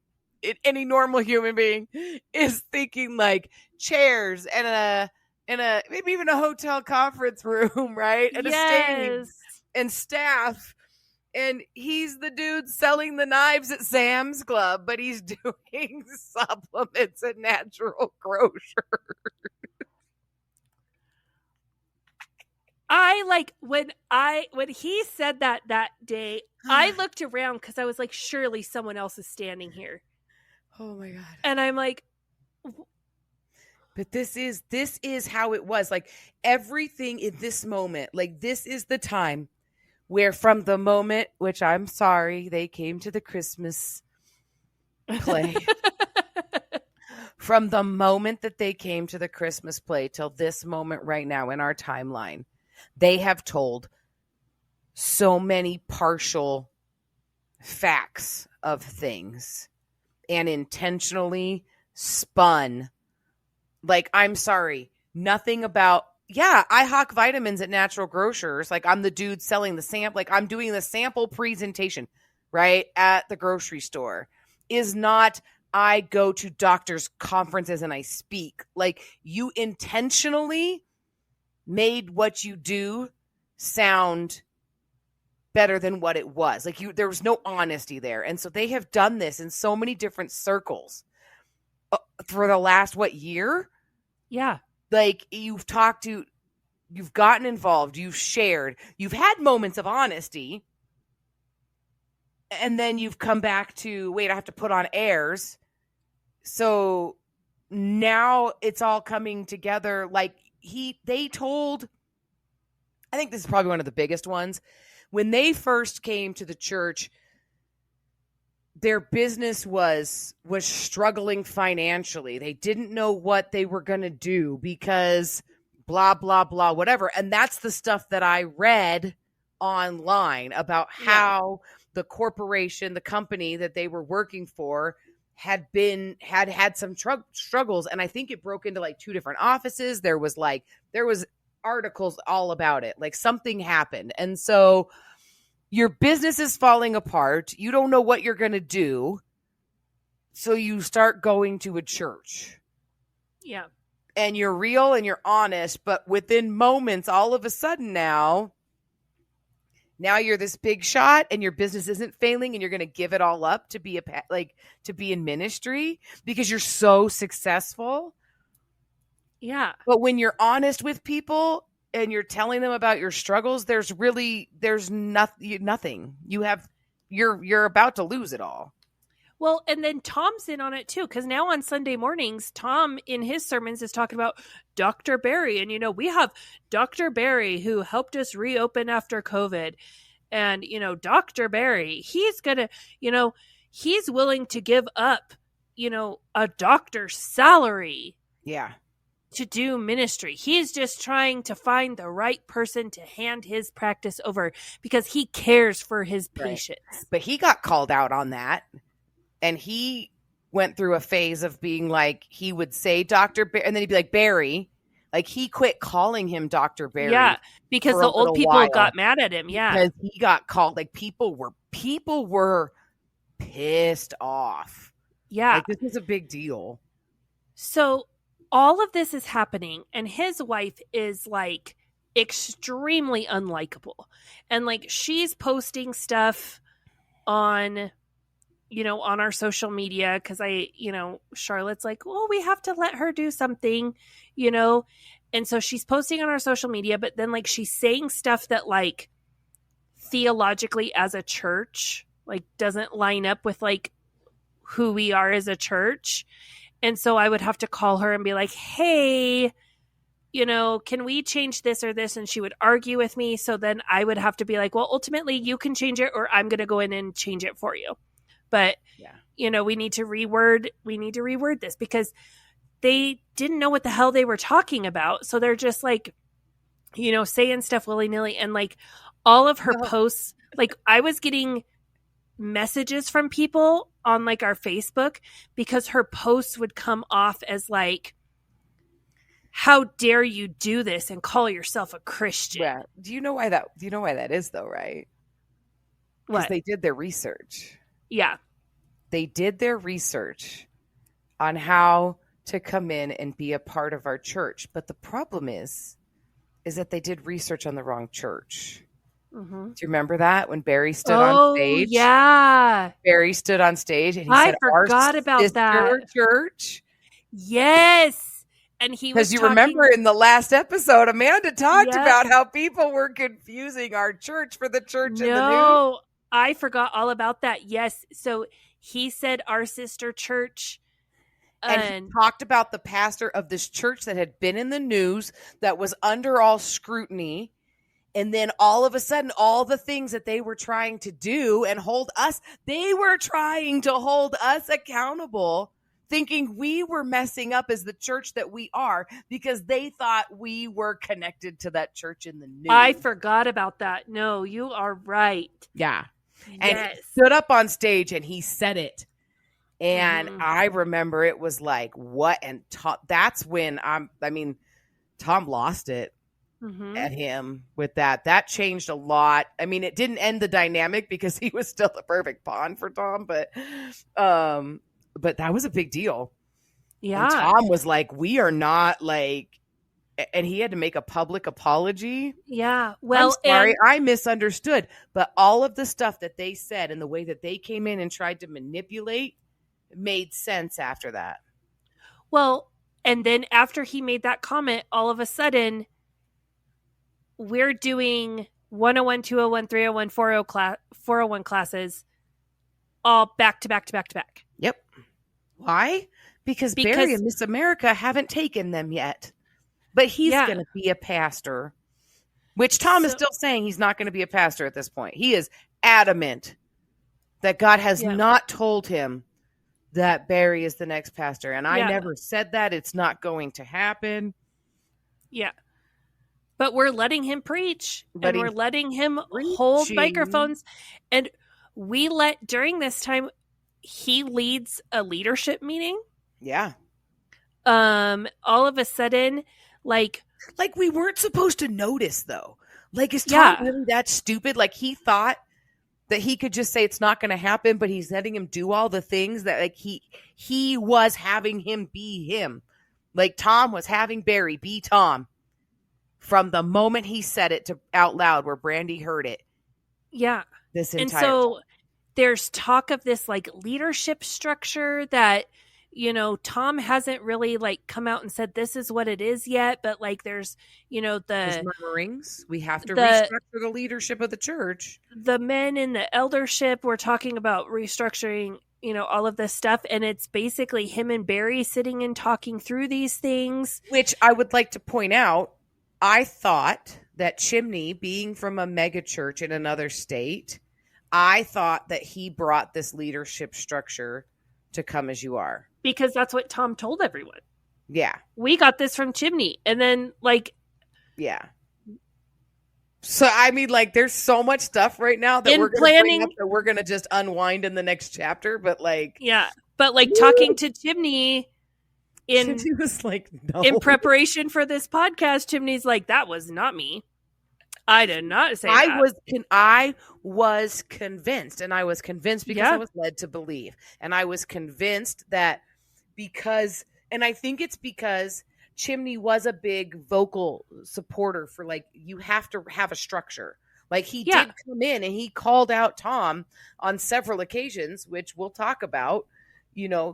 [SPEAKER 2] any normal human being is thinking like chairs and a maybe even a hotel conference room, right? And a stage and staff. And he's the dude selling the knives at Sam's Club, but he's doing supplements at Natural Grocer.
[SPEAKER 1] I like when he said that day, I looked around because I was like, surely someone else is standing here.
[SPEAKER 2] Oh my God.
[SPEAKER 1] And I'm like,
[SPEAKER 2] but this is how it was. Like everything in this moment, like this is the time where from the moment, which I'm sorry, they came to the Christmas play. From the moment that they came to the Christmas play till this moment right now in our timeline, they have told so many partial facts of things and intentionally spun. Like, I'm sorry, nothing about, I hawk vitamins at Natural Grocers. Like, I'm the dude selling the sample. Like, I'm doing the sample presentation, right, at the grocery store. Is not, I go to doctors' conferences and I speak. Like, you intentionally made what you do sound better than what it was. Like, there was no honesty there. And so they have done this in so many different circles for the last, year?
[SPEAKER 1] Yeah.
[SPEAKER 2] Like, you've gotten involved, you've shared, you've had moments of honesty, and then you've come back to, wait, I have to put on airs. So now it's all coming together. Like, they told, I think this is probably one of the biggest ones. When they first came to the church, their business was struggling financially. They didn't know what they were going to do because blah, blah, blah, whatever. And that's the stuff that I read online about how the corporation, the company that they were working for had some struggles. And I think it broke into like 2 different offices. There was articles all about it. Like, something happened. And so your business is falling apart. You don't know what you're going to do. So you start going to a church.
[SPEAKER 1] Yeah.
[SPEAKER 2] And you're real and you're honest, but within moments, all of a sudden now you're this big shot and your business isn't failing and you're going to give it all up to be to be in ministry because you're so successful.
[SPEAKER 1] Yeah.
[SPEAKER 2] But when you're honest with people and you're telling them about your struggles, there's nothing. You're about to lose it all.
[SPEAKER 1] Well, and then Tom's in on it too, because now on Sunday mornings, Tom in his sermons is talking about Dr. Barry. And, we have Dr. Barry who helped us reopen after COVID. And, Dr. Barry, he's going to, he's willing to give up, a doctor's salary.
[SPEAKER 2] Yeah.
[SPEAKER 1] To do ministry. He's just trying to find the right person to hand his practice over because he cares for his patients.
[SPEAKER 2] Right. But he got called out on that. And he went through a phase of being like, he would say Dr. Barry, and then he'd be like, Barry. Like, he quit calling him Dr. Barry.
[SPEAKER 1] Yeah, because the old people got mad at him. Yeah.
[SPEAKER 2] Because he got called, like, people were pissed off.
[SPEAKER 1] Yeah.
[SPEAKER 2] Like, this was a big deal.
[SPEAKER 1] So all of this is happening, and his wife is, like, extremely unlikable. And, like, she's posting stuff on on our social media because Charlotte's like, well, we have to let her do something, and so she's posting on our social media, but then like she's saying stuff that like theologically as a church like doesn't line up with like who we are as a church. And so I would have to call her and be like, hey, can we change this or this? And she would argue with me. So then I would have to be like, well, ultimately you can change it or I'm going to go in and change it for you. But, we need to reword this because they didn't know what the hell they were talking about. So they're just like, saying stuff willy-nilly. And like all of her posts, like I was getting messages from people on like our Facebook because her posts would come off as like, how dare you do this and call yourself a Christian?
[SPEAKER 2] Yeah. Do you know why that is though, right? Because they did their research.
[SPEAKER 1] Yeah.
[SPEAKER 2] They did their research on how to come in and be a part of our church. But the problem is that they did research on the wrong church. Mm-hmm. Do you remember that when Barry stood on stage?
[SPEAKER 1] Yeah.
[SPEAKER 2] Barry stood on stage and he
[SPEAKER 1] I
[SPEAKER 2] said,
[SPEAKER 1] forgot about that.
[SPEAKER 2] Church.
[SPEAKER 1] Yes. And he was
[SPEAKER 2] because you remember in the last episode, Amanda talked about how people were confusing our church for the church in the news.
[SPEAKER 1] I forgot all about that. Yes. So he said our sister church.
[SPEAKER 2] And he talked about the pastor of this church that had been in the news that was under all scrutiny. And then all of a sudden, all the things that they were trying to do and they were trying to hold us accountable thinking we were messing up as the church that we are because they thought we were connected to that church in the news.
[SPEAKER 1] I forgot about that. No, you are right.
[SPEAKER 2] Yeah.
[SPEAKER 1] Yes.
[SPEAKER 2] And he stood up on stage and he said it. And I remember it was like, what? And that's when Tom lost it at him with that. That changed a lot. I mean, it didn't end the dynamic because he was still the perfect pawn for Tom, but that was a big deal.
[SPEAKER 1] Yeah.
[SPEAKER 2] And Tom was like, we are not like, and he had to make a public apology.
[SPEAKER 1] Yeah. Well,
[SPEAKER 2] I'm sorry, I misunderstood. But all of the stuff that they said and the way that they came in and tried to manipulate made sense after that.
[SPEAKER 1] Well, and then after he made that comment, all of a sudden, we're doing 101, 201, 301, 401 classes all back to back to back to back.
[SPEAKER 2] Yep. Why? Because Barry and Miss America haven't taken them yet. But he's going to be a pastor, which Tom is still saying he's not going to be a pastor at this point. He is adamant that God has not told him that Barry is the next pastor. And I never said that. It's not going to happen.
[SPEAKER 1] Yeah. But we're letting him preach. And we're letting him hold microphones. And during this time, he leads a leadership meeting.
[SPEAKER 2] Yeah.
[SPEAKER 1] All of a sudden, like
[SPEAKER 2] we weren't supposed to notice, though. Like, is Tom really that stupid? Like, he thought that he could just say it's not going to happen, but he's letting him do all the things that, like, he was having him be him. Like, Tom was having Barry be Tom from the moment he said it out loud where Brandy heard it.
[SPEAKER 1] Yeah.
[SPEAKER 2] This entire
[SPEAKER 1] time. There's talk of this, like, leadership structure that, Tom hasn't really, like, come out and said this is what it is yet, but, like, there's
[SPEAKER 2] murmurings. We have to restructure the leadership of the church.
[SPEAKER 1] The men in the eldership were talking about restructuring, all of this stuff, and it's basically him and Barry sitting and talking through these things.
[SPEAKER 2] Which I would like to point out, I thought that Chimney, being from a mega church in another state, I thought that he brought this leadership structure to Come As You Are.
[SPEAKER 1] Because that's what Tom told everyone.
[SPEAKER 2] Yeah.
[SPEAKER 1] We got this from Chimney. And then, like...
[SPEAKER 2] Yeah. So, I mean, like, there's so much stuff right now that we're going to just unwind in the next chapter. But, like...
[SPEAKER 1] Yeah. But, like, talking to Chimney...
[SPEAKER 2] Chimney was like, no.
[SPEAKER 1] In preparation for this podcast, Chimney's like, that was not me. I did not say that.
[SPEAKER 2] I was convinced, and I was convinced because I was led to believe. And I was convinced that and I think it's because Chimney was a big vocal supporter for, like, you have to have a structure. Like, he did come in and he called out Tom on several occasions, which we'll talk about,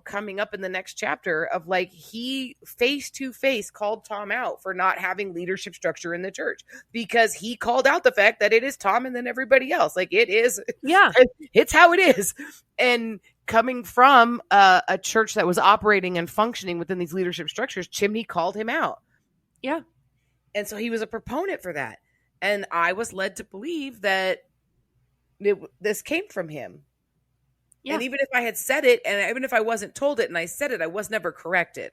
[SPEAKER 2] coming up in the next chapter of, like, he face to face called Tom out for not having leadership structure in the church because he called out the fact that it is Tom and then everybody else. Like, it is.
[SPEAKER 1] Yeah.
[SPEAKER 2] It's how it is. And coming from a church that was operating and functioning within these leadership structures, Chimney called him out.
[SPEAKER 1] Yeah.
[SPEAKER 2] And so he was a proponent for that. And I was led to believe that this came from him. Yeah. And even if I had said it, and even if I wasn't told it and I said it, I was never corrected.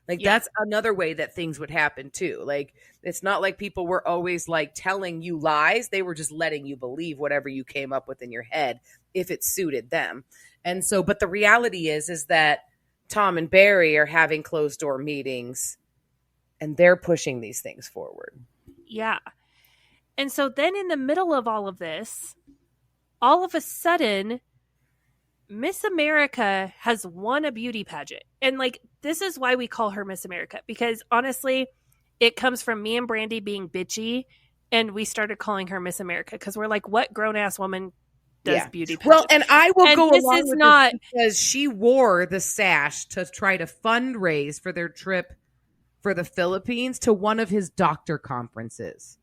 [SPEAKER 2] Like, that's another way that things would happen too. Like, it's not like people were always, like, telling you lies. They were just letting you believe whatever you came up with in your head if it suited them. And so, but the reality is that Tom and Barry are having closed door meetings and they're pushing these things forward.
[SPEAKER 1] Yeah. And so then in the middle of all of this, all of a sudden, Miss America has won a beauty pageant. And, like, this is why we call her Miss America. Because, honestly, it comes from me and Brandy being bitchy. And we started calling her Miss America. Because we're like, what grown-ass woman does beauty pageant?
[SPEAKER 2] Well, and I will go along with this because she wore the sash to try to fundraise for their trip for the Philippines to one of his doctor conferences.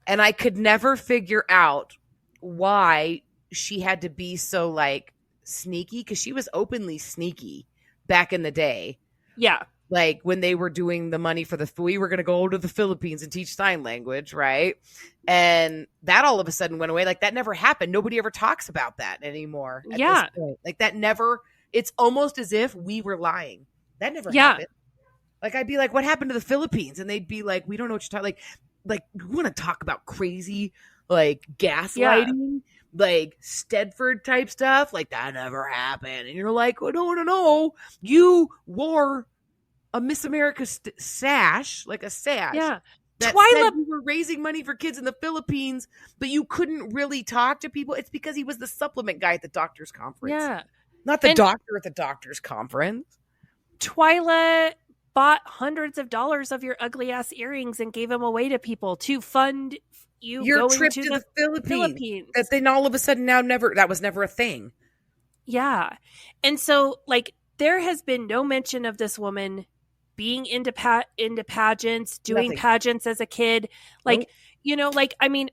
[SPEAKER 2] And I could never figure out why she had to be so, like, sneaky, because she was openly sneaky back in the day.
[SPEAKER 1] Yeah.
[SPEAKER 2] Like, when they were doing the money for we were going to go to the Philippines and teach sign language, right? And that all of a sudden went away. Like, that never happened. Nobody ever talks about that anymore. At this point. Like, that never it's almost as if we were lying. That never happened. Like, I'd be like, what happened to the Philippines? And they'd be like, we don't know what you're talking. Like, you want to talk about crazy, like, gaslighting, like Stedford type stuff? Like, that never happened. And you're like, oh, no. You wore a Miss America sash, like a sash.
[SPEAKER 1] Yeah.
[SPEAKER 2] That said you were raising money for kids in the Philippines, but you couldn't really talk to people. It's because he was the supplement guy at the doctor's conference.
[SPEAKER 1] Yeah.
[SPEAKER 2] Not the doctor at the doctor's conference.
[SPEAKER 1] Twyla bought hundreds of dollars of your ugly ass earrings and gave them away to people to fund your going
[SPEAKER 2] trip
[SPEAKER 1] to
[SPEAKER 2] the
[SPEAKER 1] Philippines.
[SPEAKER 2] That then all of a sudden that was never a thing.
[SPEAKER 1] Yeah. And so, like, there has been no mention of this woman being into pageants, doing pageants as a kid. Like, you know, like, I mean,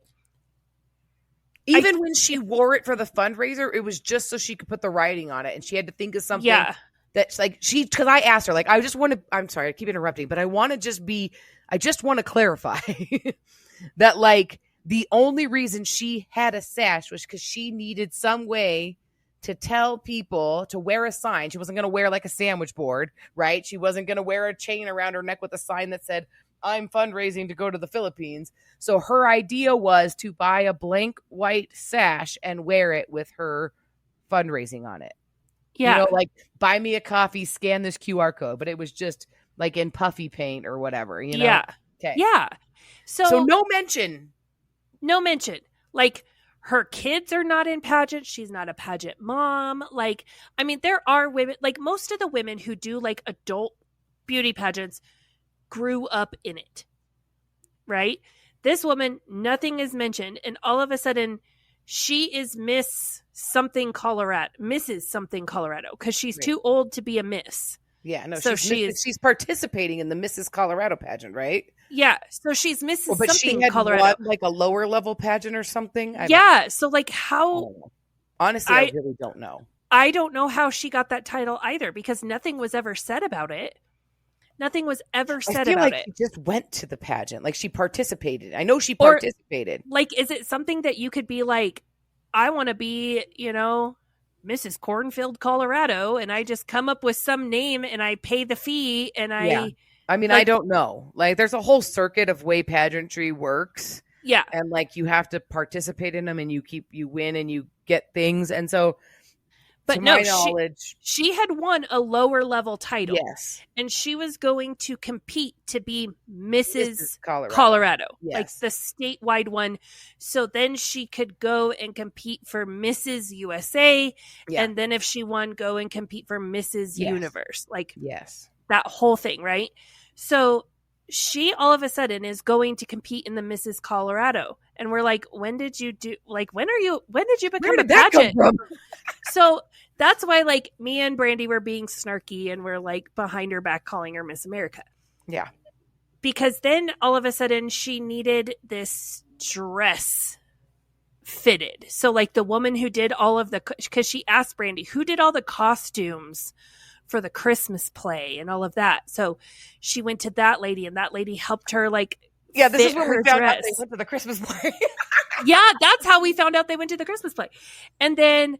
[SPEAKER 2] even when she wore it for the fundraiser, it was just so she could put the writing on it, and she had to think of something that's like because I asked her, like, I just want to, I'm sorry, I keep interrupting, but I just want to clarify that, like, the only reason she had a sash was because she needed some way to tell people to wear a sign. She wasn't going to wear like a sandwich board, right? She wasn't going to wear a chain around her neck with a sign that said, I'm fundraising to go to the Philippines. So her idea was to buy a blank white sash and wear it with her fundraising on it.
[SPEAKER 1] Yeah.
[SPEAKER 2] You know, like, buy me a coffee, scan this QR code, but it was just like in puffy paint or whatever, you know?
[SPEAKER 1] Yeah.
[SPEAKER 2] Okay.
[SPEAKER 1] Yeah. So
[SPEAKER 2] no mention.
[SPEAKER 1] Like, her kids are not in pageants. She's not a pageant mom. Like, I mean, there are women, like, most of the women who do like adult beauty pageants grew up in it, right? This woman, nothing is mentioned. And all of a sudden she is Mrs. something Colorado, because she's too old to be a miss.
[SPEAKER 2] Yeah, no,
[SPEAKER 1] so
[SPEAKER 2] she's participating in the Mrs. Colorado pageant, right?
[SPEAKER 1] Yeah, so she's Mrs.
[SPEAKER 2] But
[SPEAKER 1] something
[SPEAKER 2] she had
[SPEAKER 1] Colorado,
[SPEAKER 2] won, like, a lower level pageant or something.
[SPEAKER 1] So like how?
[SPEAKER 2] Honestly, I really don't know.
[SPEAKER 1] I don't know how she got that title either, because nothing was ever said about it. Nothing was ever said about it.
[SPEAKER 2] She just went to the pageant, like she participated. I know she participated.
[SPEAKER 1] Like, is it something that you could be like, I want to be, you know, Mrs. Cornfield, Colorado, and I just come up with some name and I pay the fee and I
[SPEAKER 2] mean, like, I don't know. Like, there's a whole circuit of way pageantry works.
[SPEAKER 1] Yeah.
[SPEAKER 2] And like, you have to participate in them and you win and you get things. And so,
[SPEAKER 1] but
[SPEAKER 2] to
[SPEAKER 1] no,
[SPEAKER 2] my knowledge,
[SPEAKER 1] she had won a lower level title.
[SPEAKER 2] Yes.
[SPEAKER 1] And she was going to compete to be Mrs. Colorado.
[SPEAKER 2] Yes.
[SPEAKER 1] Like the statewide one. So then she could go and compete for Mrs. USA. Yeah. And then if she won, go and compete for Mrs. Universe. Like, that whole thing, right? So she all of a sudden is going to compete in the Mrs. Colorado. And we're like, when did you become a pageant? So that's why, like, me and Brandy were being snarky and we're like behind her back calling her Miss America.
[SPEAKER 2] Yeah.
[SPEAKER 1] Because then all of a sudden she needed this dress fitted. So like the woman who did all of because she asked Brandy, who did all the costumes for the Christmas play and all of that. So she went to that lady and that lady helped her like
[SPEAKER 2] this is when we found out they went to the Christmas play.
[SPEAKER 1] Yeah, that's how we found out they went to the Christmas play. And then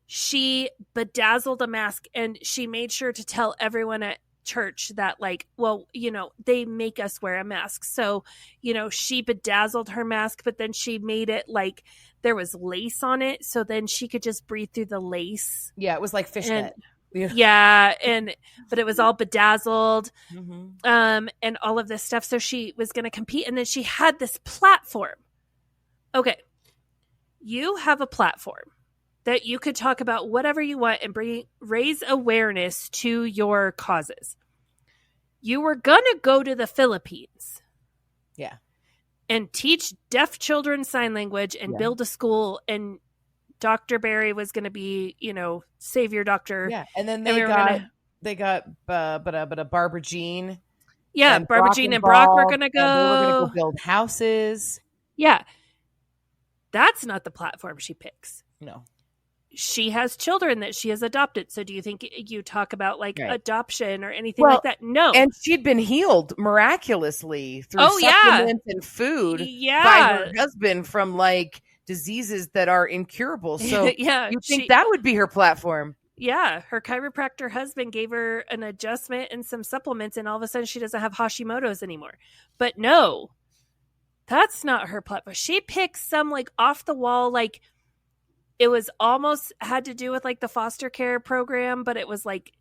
[SPEAKER 1] she bedazzled a mask and she made sure to tell everyone at church that, like, well, you know, they make us wear a mask. So, you know, she bedazzled her mask, but then she made it like there was lace on it. So then she could just breathe through the lace.
[SPEAKER 2] Yeah, it was like fishnet.
[SPEAKER 1] But it was all bedazzled, and all of this stuff. So she was going to compete, and then she had this platform. Okay, you have a platform that you could talk about whatever you want and raise awareness to your causes. You were going to go to the Philippines.
[SPEAKER 2] Yeah.
[SPEAKER 1] And teach deaf children sign language and build a school, and Dr. Barry was going to be, you know, savior doctor.
[SPEAKER 2] Yeah. And then they got Barbara Jean.
[SPEAKER 1] Yeah. Barbara Jean and Brock were going to go.
[SPEAKER 2] They were going to go build houses.
[SPEAKER 1] Yeah. That's not the platform she picks.
[SPEAKER 2] No.
[SPEAKER 1] She has children that she has adopted. So do you think you talk about like adoption or anything like that? No.
[SPEAKER 2] And she'd been healed miraculously through supplements and food by her husband from like diseases that are incurable. So
[SPEAKER 1] yeah,
[SPEAKER 2] you think that would be her platform?
[SPEAKER 1] Yeah, her chiropractor husband gave her an adjustment and some supplements, and all of a sudden she doesn't have Hashimoto's anymore. But no, that's not her platform. She picked some like off the wall, like it was almost had to do with like the foster care program, but it was like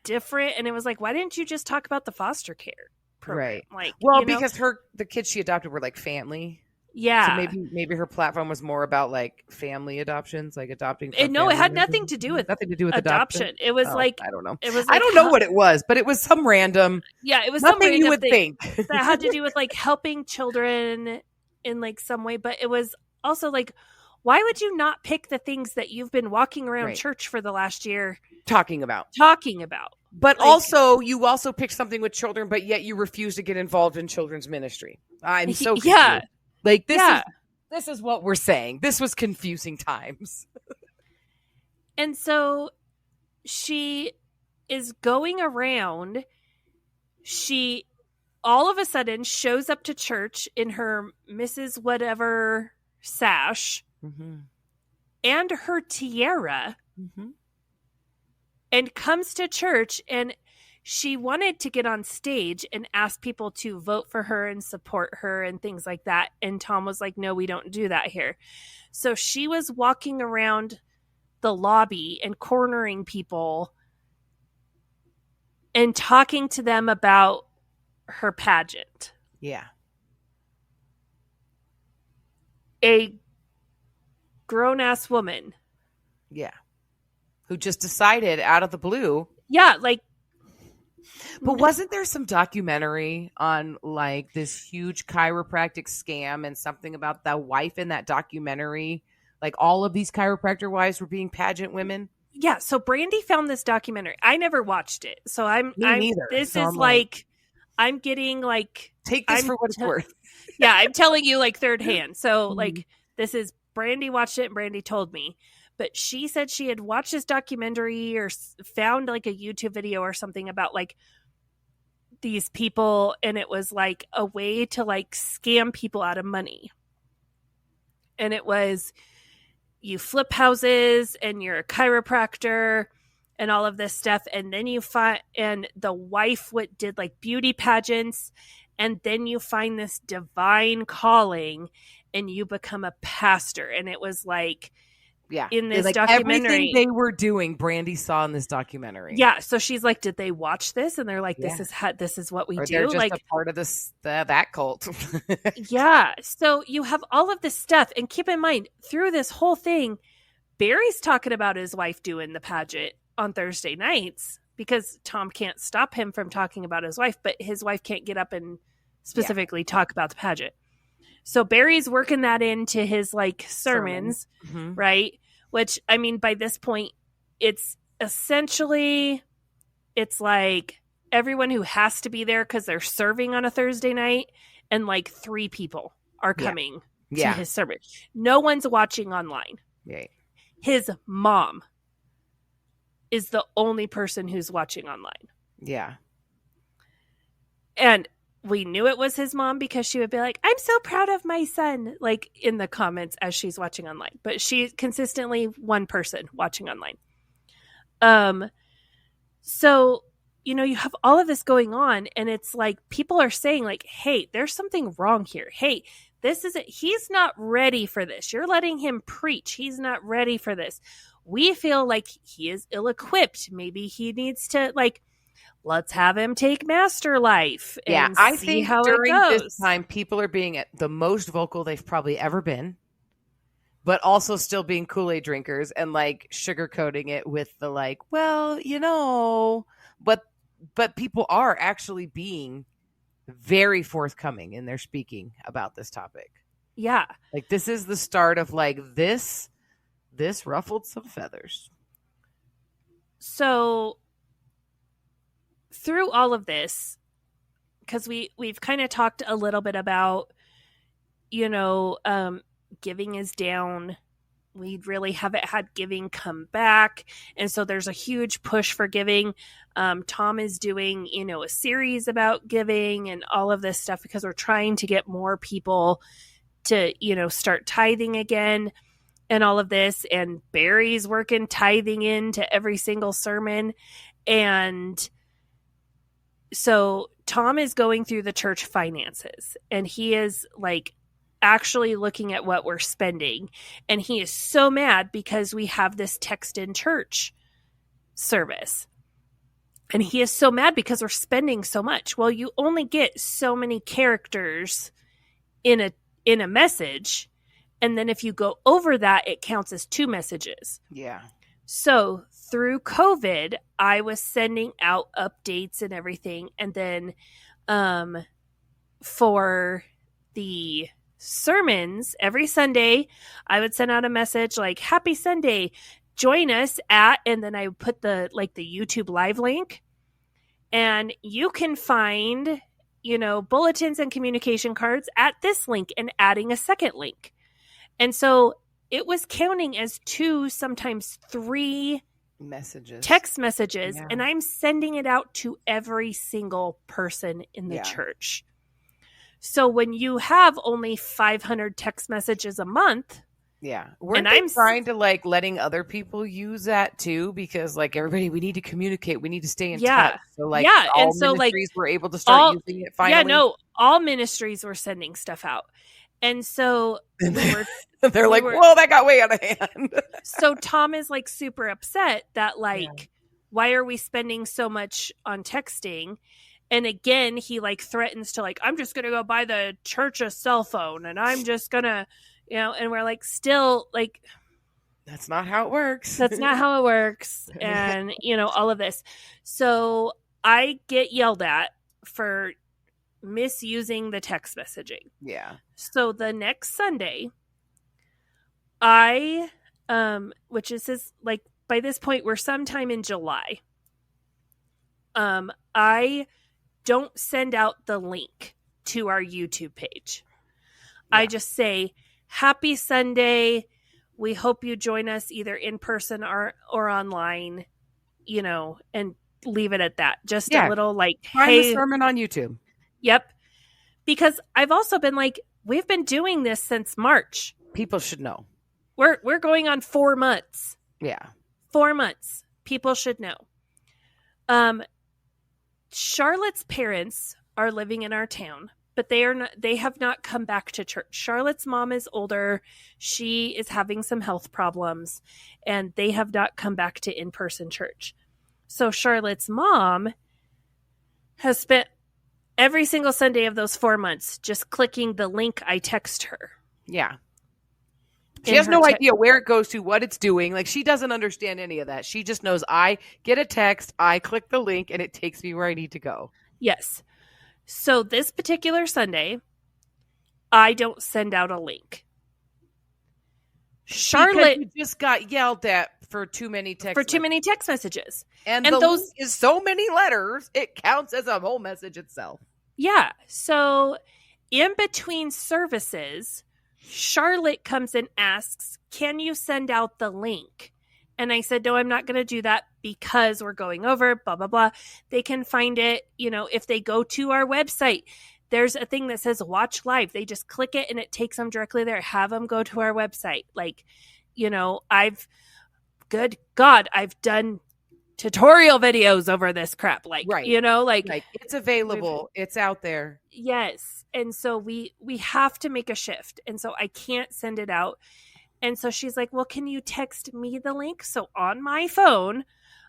[SPEAKER 1] different. And it was like, why didn't you just talk about the foster care program?
[SPEAKER 2] Right.
[SPEAKER 1] Like,
[SPEAKER 2] well, because the kids she adopted were like family.
[SPEAKER 1] Yeah.
[SPEAKER 2] So maybe her platform was more about like family adoptions, like adopting.
[SPEAKER 1] No, it had nothing to do with adoption. It was like,
[SPEAKER 2] I don't know.
[SPEAKER 1] It was
[SPEAKER 2] I don't know what it was, but it was some random.
[SPEAKER 1] Yeah, it was
[SPEAKER 2] nothing
[SPEAKER 1] some random
[SPEAKER 2] you would think
[SPEAKER 1] that had to do with like helping children in like some way. But it was also like, why would you not pick the things that you've been walking around church for the last year
[SPEAKER 2] talking about? But
[SPEAKER 1] like,
[SPEAKER 2] also, you also picked something with children, but yet you refuse to get involved in children's ministry. I'm so confused.
[SPEAKER 1] Yeah.
[SPEAKER 2] Like this is what we're saying. This was confusing times.
[SPEAKER 1] And so she is going around. She all of a sudden shows up to church in her Mrs. Whatever sash and her tiara and comes to church, and she wanted to get on stage and ask people to vote for her and support her and things like that. And Tom was like, no, we don't do that here. So she was walking around the lobby and cornering people and talking to them about her pageant.
[SPEAKER 2] Yeah.
[SPEAKER 1] A grown-ass woman.
[SPEAKER 2] Yeah. Who just decided out of the blue.
[SPEAKER 1] Yeah, like.
[SPEAKER 2] But wasn't there some documentary on like this huge chiropractic scam and something about the wife in that documentary? Like all of these chiropractor wives were being pageant women?
[SPEAKER 1] Yeah, so Brandy found this documentary. I never watched it. So I'm
[SPEAKER 2] neither.
[SPEAKER 1] This
[SPEAKER 2] so
[SPEAKER 1] is like I'm getting like
[SPEAKER 2] take this for what it's worth.
[SPEAKER 1] Yeah, I'm telling you like third hand. So like this is Brandy watched it and Brandy told me. But she said she had watched this documentary or found like a YouTube video or something about like these people, and it was like a way to like scam people out of money. And it was you flip houses and you're a chiropractor and all of this stuff, and then you find, and the wife did like beauty pageants, and then you find this divine calling and you become a pastor. And it was like,
[SPEAKER 2] yeah,
[SPEAKER 1] in this
[SPEAKER 2] like
[SPEAKER 1] documentary,
[SPEAKER 2] everything they were doing, Brandy saw in this documentary.
[SPEAKER 1] Yeah, so she's like, "Did they watch this?" And they're like, "This is what we do."
[SPEAKER 2] They're just
[SPEAKER 1] like
[SPEAKER 2] a part of this that cult.
[SPEAKER 1] Yeah, so you have all of this stuff, and keep in mind through this whole thing, Barry's talking about his wife doing the pageant on Thursday nights because Tom can't stop him from talking about his wife, but his wife can't get up and specifically talk about the pageant. So Barry's working that into his like sermons, right? Which, I mean, by this point, it's essentially, it's like everyone who has to be there because they're serving on a Thursday night, and like 3 people are coming to his sermon. No one's watching online.
[SPEAKER 2] Right.
[SPEAKER 1] His mom is the only person who's watching online.
[SPEAKER 2] Yeah.
[SPEAKER 1] And we knew it was his mom because she would be like, "I'm so proud of my son," like in the comments as she's watching online. But she's consistently one person watching online. So, you know, you have all of this going on, and it's like people are saying like, "Hey, there's something wrong here. Hey, this isn't, he's not ready for this. You're letting him preach. He's not ready for this. We feel like he is ill-equipped. Maybe he needs to like, let's have him take Master Life." And
[SPEAKER 2] I
[SPEAKER 1] see
[SPEAKER 2] think
[SPEAKER 1] how
[SPEAKER 2] during
[SPEAKER 1] it goes.
[SPEAKER 2] this time, people are being the most vocal they've probably ever been, but also still being Kool-Aid drinkers and like sugarcoating it with the like, well, you know, but people are actually being very forthcoming in their speaking about this topic.
[SPEAKER 1] Yeah.
[SPEAKER 2] Like this is the start of like this ruffled some feathers.
[SPEAKER 1] So through all of this, because we've kind of talked a little bit about, you know, giving is down. We really haven't had giving come back. And so there's a huge push for giving. Tom is doing, you know, a series about giving and all of this stuff because we're trying to get more people to, start tithing again and all of this. And Barry's working tithing into every single sermon. And so Tom is going through the church finances, and he is like actually looking at what we're spending. And he is so mad because we have this text in church service. And he is so mad because we're spending so much. Well, you only get so many characters in a message. And then if you go over that, it counts as 2 messages.
[SPEAKER 2] Yeah.
[SPEAKER 1] So through COVID, I was sending out updates and everything. And then for the sermons, every Sunday, I would send out a message like, Happy Sunday, join us at, and then I would put the YouTube live link. And you can find, bulletins and communication cards at this link, and adding a second link. And so it was counting as 2, sometimes 3 text messages. Yeah. And I'm sending it out to every single person in the church. So when you have only 500 text messages a month.
[SPEAKER 2] Yeah. I'm trying to letting other people use that too, because everybody, we need to communicate. We need to stay in touch. So all ministries were able to start using it finally.
[SPEAKER 1] Yeah, no, all ministries were sending stuff out. And so
[SPEAKER 2] they're whoa, that got way out of hand.
[SPEAKER 1] So Tom is super upset that why are we spending so much on texting? And again, he threatens to I'm just going to go buy the church a cell phone, and I'm just going to, and we're still
[SPEAKER 2] that's not how it works.
[SPEAKER 1] That's not how it works. And, all of this. So I get yelled at for misusing the text messaging.
[SPEAKER 2] Yeah.
[SPEAKER 1] So the next Sunday, I, which is by this point, we're sometime in July. I don't send out the link to our YouTube page. Yeah. I just say, Happy Sunday. We hope you join us either in person or online, and leave it at that. Just a little
[SPEAKER 2] find
[SPEAKER 1] hey,
[SPEAKER 2] the sermon on YouTube.
[SPEAKER 1] Yep. Because I've also been we've been doing this since March.
[SPEAKER 2] People should know.
[SPEAKER 1] We're going on 4 months.
[SPEAKER 2] Yeah.
[SPEAKER 1] 4 months. People should know. Charlotte's parents are living in our town, but they have not come back to church. Charlotte's mom is older. She is having some health problems, and they have not come back to in-person church. So Charlotte's mom has spent every single Sunday of those 4 months just clicking the link I text her.
[SPEAKER 2] Yeah. She has no idea where it goes to, what it's doing. She doesn't understand any of that. She just knows I get a text, I click the link, and it takes me where I need to go.
[SPEAKER 1] Yes. So this particular Sunday, I don't send out a link. Charlotte,
[SPEAKER 2] because you just got yelled at for too many text
[SPEAKER 1] messages.
[SPEAKER 2] And those is so many letters, it counts as a whole message itself.
[SPEAKER 1] Yeah. So in between services, Charlotte comes and asks, can you send out the link? And I said, no, I'm not going to do that because we're going over, blah, blah, blah. They can find it, if they go to our website, there's a thing that says watch live. They just click it and it takes them directly there. Have them go to our website. I've done tutorial videos over this crap.
[SPEAKER 2] Right. It's available. It's out there.
[SPEAKER 1] Yes. And so we have to make a shift. And so I can't send it out. And so she's like, well, can you text me the link? So on my phone,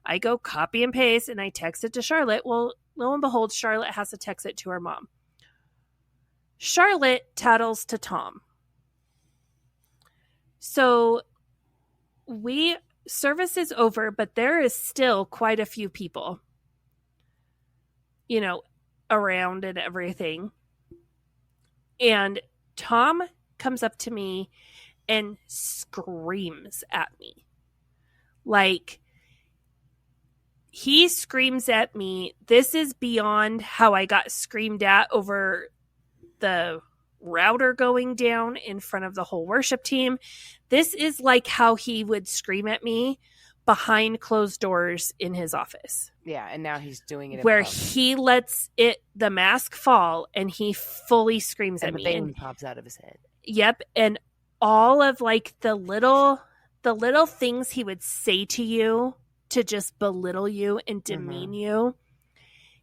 [SPEAKER 1] I go copy and paste and I text it to Charlotte. Well, lo and behold, Charlotte has to text it to her mom. Charlotte tattles to Tom. So service is over, but there is still quite a few people, around and everything. And Tom comes up to me and screams at me. He screams at me. This is beyond how I got screamed at over the router going down in front of the whole worship team. This is how he would scream at me behind closed doors in his office.
[SPEAKER 2] Yeah, and now he's doing it
[SPEAKER 1] where he lets the mask fall and he fully screams at me.
[SPEAKER 2] And the vein pops out of his head.
[SPEAKER 1] Yep. And all of like the little things he would say to you to just belittle you and demean you.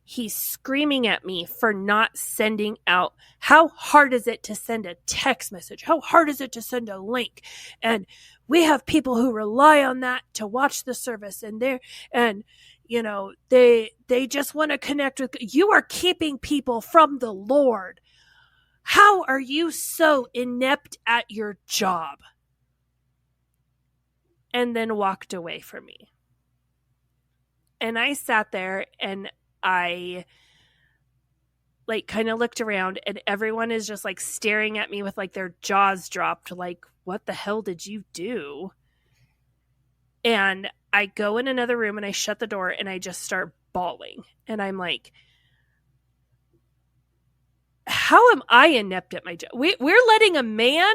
[SPEAKER 1] He's screaming at me for not sending out. How hard is it to send a text message? How hard is it to send a link? And we have people who rely on that to watch the service, and they just want to connect with you. Are keeping people from the Lord. How are you so inept at your job? And then walked away from me. And I sat there and I like kind of looked around, and everyone is just like staring at me with like their jaws dropped, like, what the hell did you do? And I go in another room and I shut the door and I just start bawling. And I'm like, how am I inept at my job? We're letting a man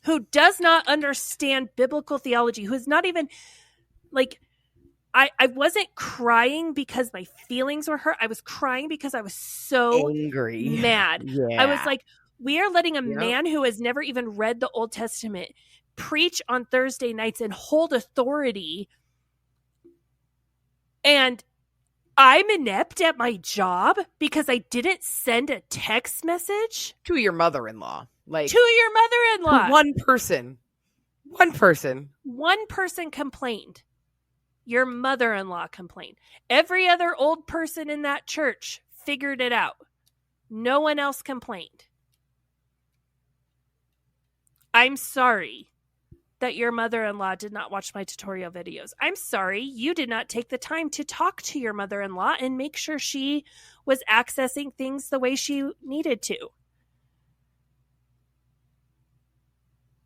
[SPEAKER 1] who does not understand biblical theology, who is not even like, I wasn't crying because my feelings were hurt. I was crying because I was so
[SPEAKER 2] angry,
[SPEAKER 1] mad.
[SPEAKER 2] Yeah.
[SPEAKER 1] I was like, we are letting a man who has never even read the Old Testament preach on Thursday nights and hold authority. And I'm inept at my job because I didn't send a text message
[SPEAKER 2] to your mother-in-law. Like,
[SPEAKER 1] to your mother-in-law.
[SPEAKER 2] One person. One
[SPEAKER 1] person complained. Your mother-in-law complained. Every other old person in that church figured it out. No one else complained. I'm sorry that your mother-in-law did not watch my tutorial videos. I'm sorry you did not take the time to talk to your mother-in-law and make sure she was accessing things the way she needed to.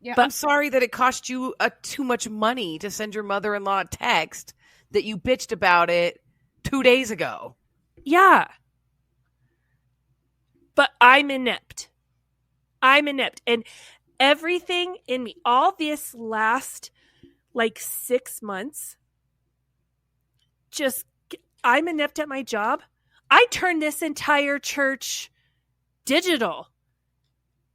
[SPEAKER 2] Yeah, but I'm sorry that it cost you too much money to send your mother-in-law a text that you bitched about it 2 days ago.
[SPEAKER 1] Yeah. But I'm inept. And everything in me, all this last like 6 months, just, I'm inept at my job. I turned this entire church digital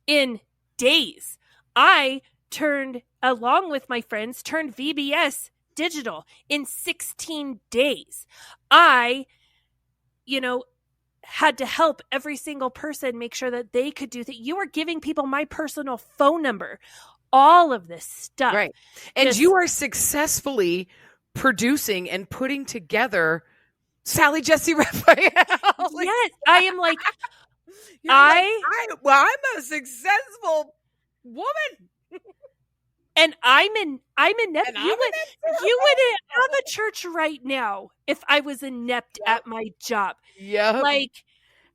[SPEAKER 1] in days. I turned, along with my friends, turned VBS digital in 16 days. I, had to help every single person make sure that they could do that. You were giving people my personal phone number, all of this stuff.
[SPEAKER 2] Right. And you are successfully producing and putting together Sally Jesse Raphael.
[SPEAKER 1] Yes. I am like,
[SPEAKER 2] I'm a successful woman.
[SPEAKER 1] And I'm inept. You wouldn't have a church right now if I was inept at my job.
[SPEAKER 2] Yeah.
[SPEAKER 1] Like,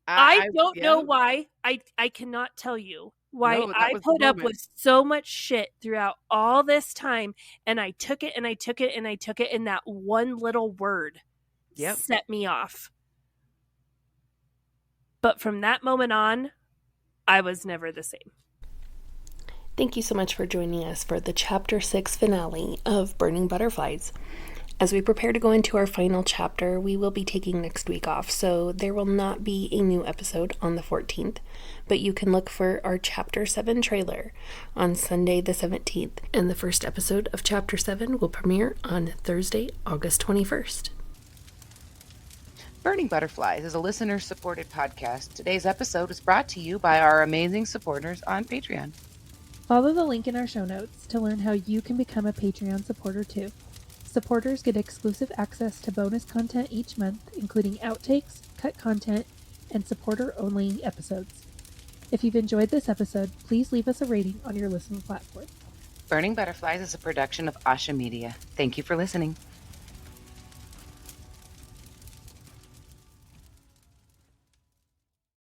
[SPEAKER 1] I don't know why. I cannot tell you why I put up with so much shit throughout all this time. And I took it and I took it and I took it. And that one little word set me off. But from that moment on, I was never the same.
[SPEAKER 4] Thank you so much for joining us for the Chapter 6 finale of Burning Butterflies. As we prepare to go into our final chapter, we will be taking next week off, so there will not be a new episode on the 14th, but you can look for our Chapter 7 trailer on Sunday the 17th, and the first episode of Chapter 7 will premiere on Thursday, August 21st.
[SPEAKER 3] Burning Butterflies is a listener-supported podcast. Today's episode is brought to you by our amazing supporters on Patreon.
[SPEAKER 5] Follow the link in our show notes to learn how you can become a Patreon supporter too. Supporters get exclusive access to bonus content each month, including outtakes, cut content, and supporter-only episodes. If you've enjoyed this episode, please leave us a rating on your listening platform.
[SPEAKER 3] Burning Butterflies is a production of Asha Media. Thank you for listening.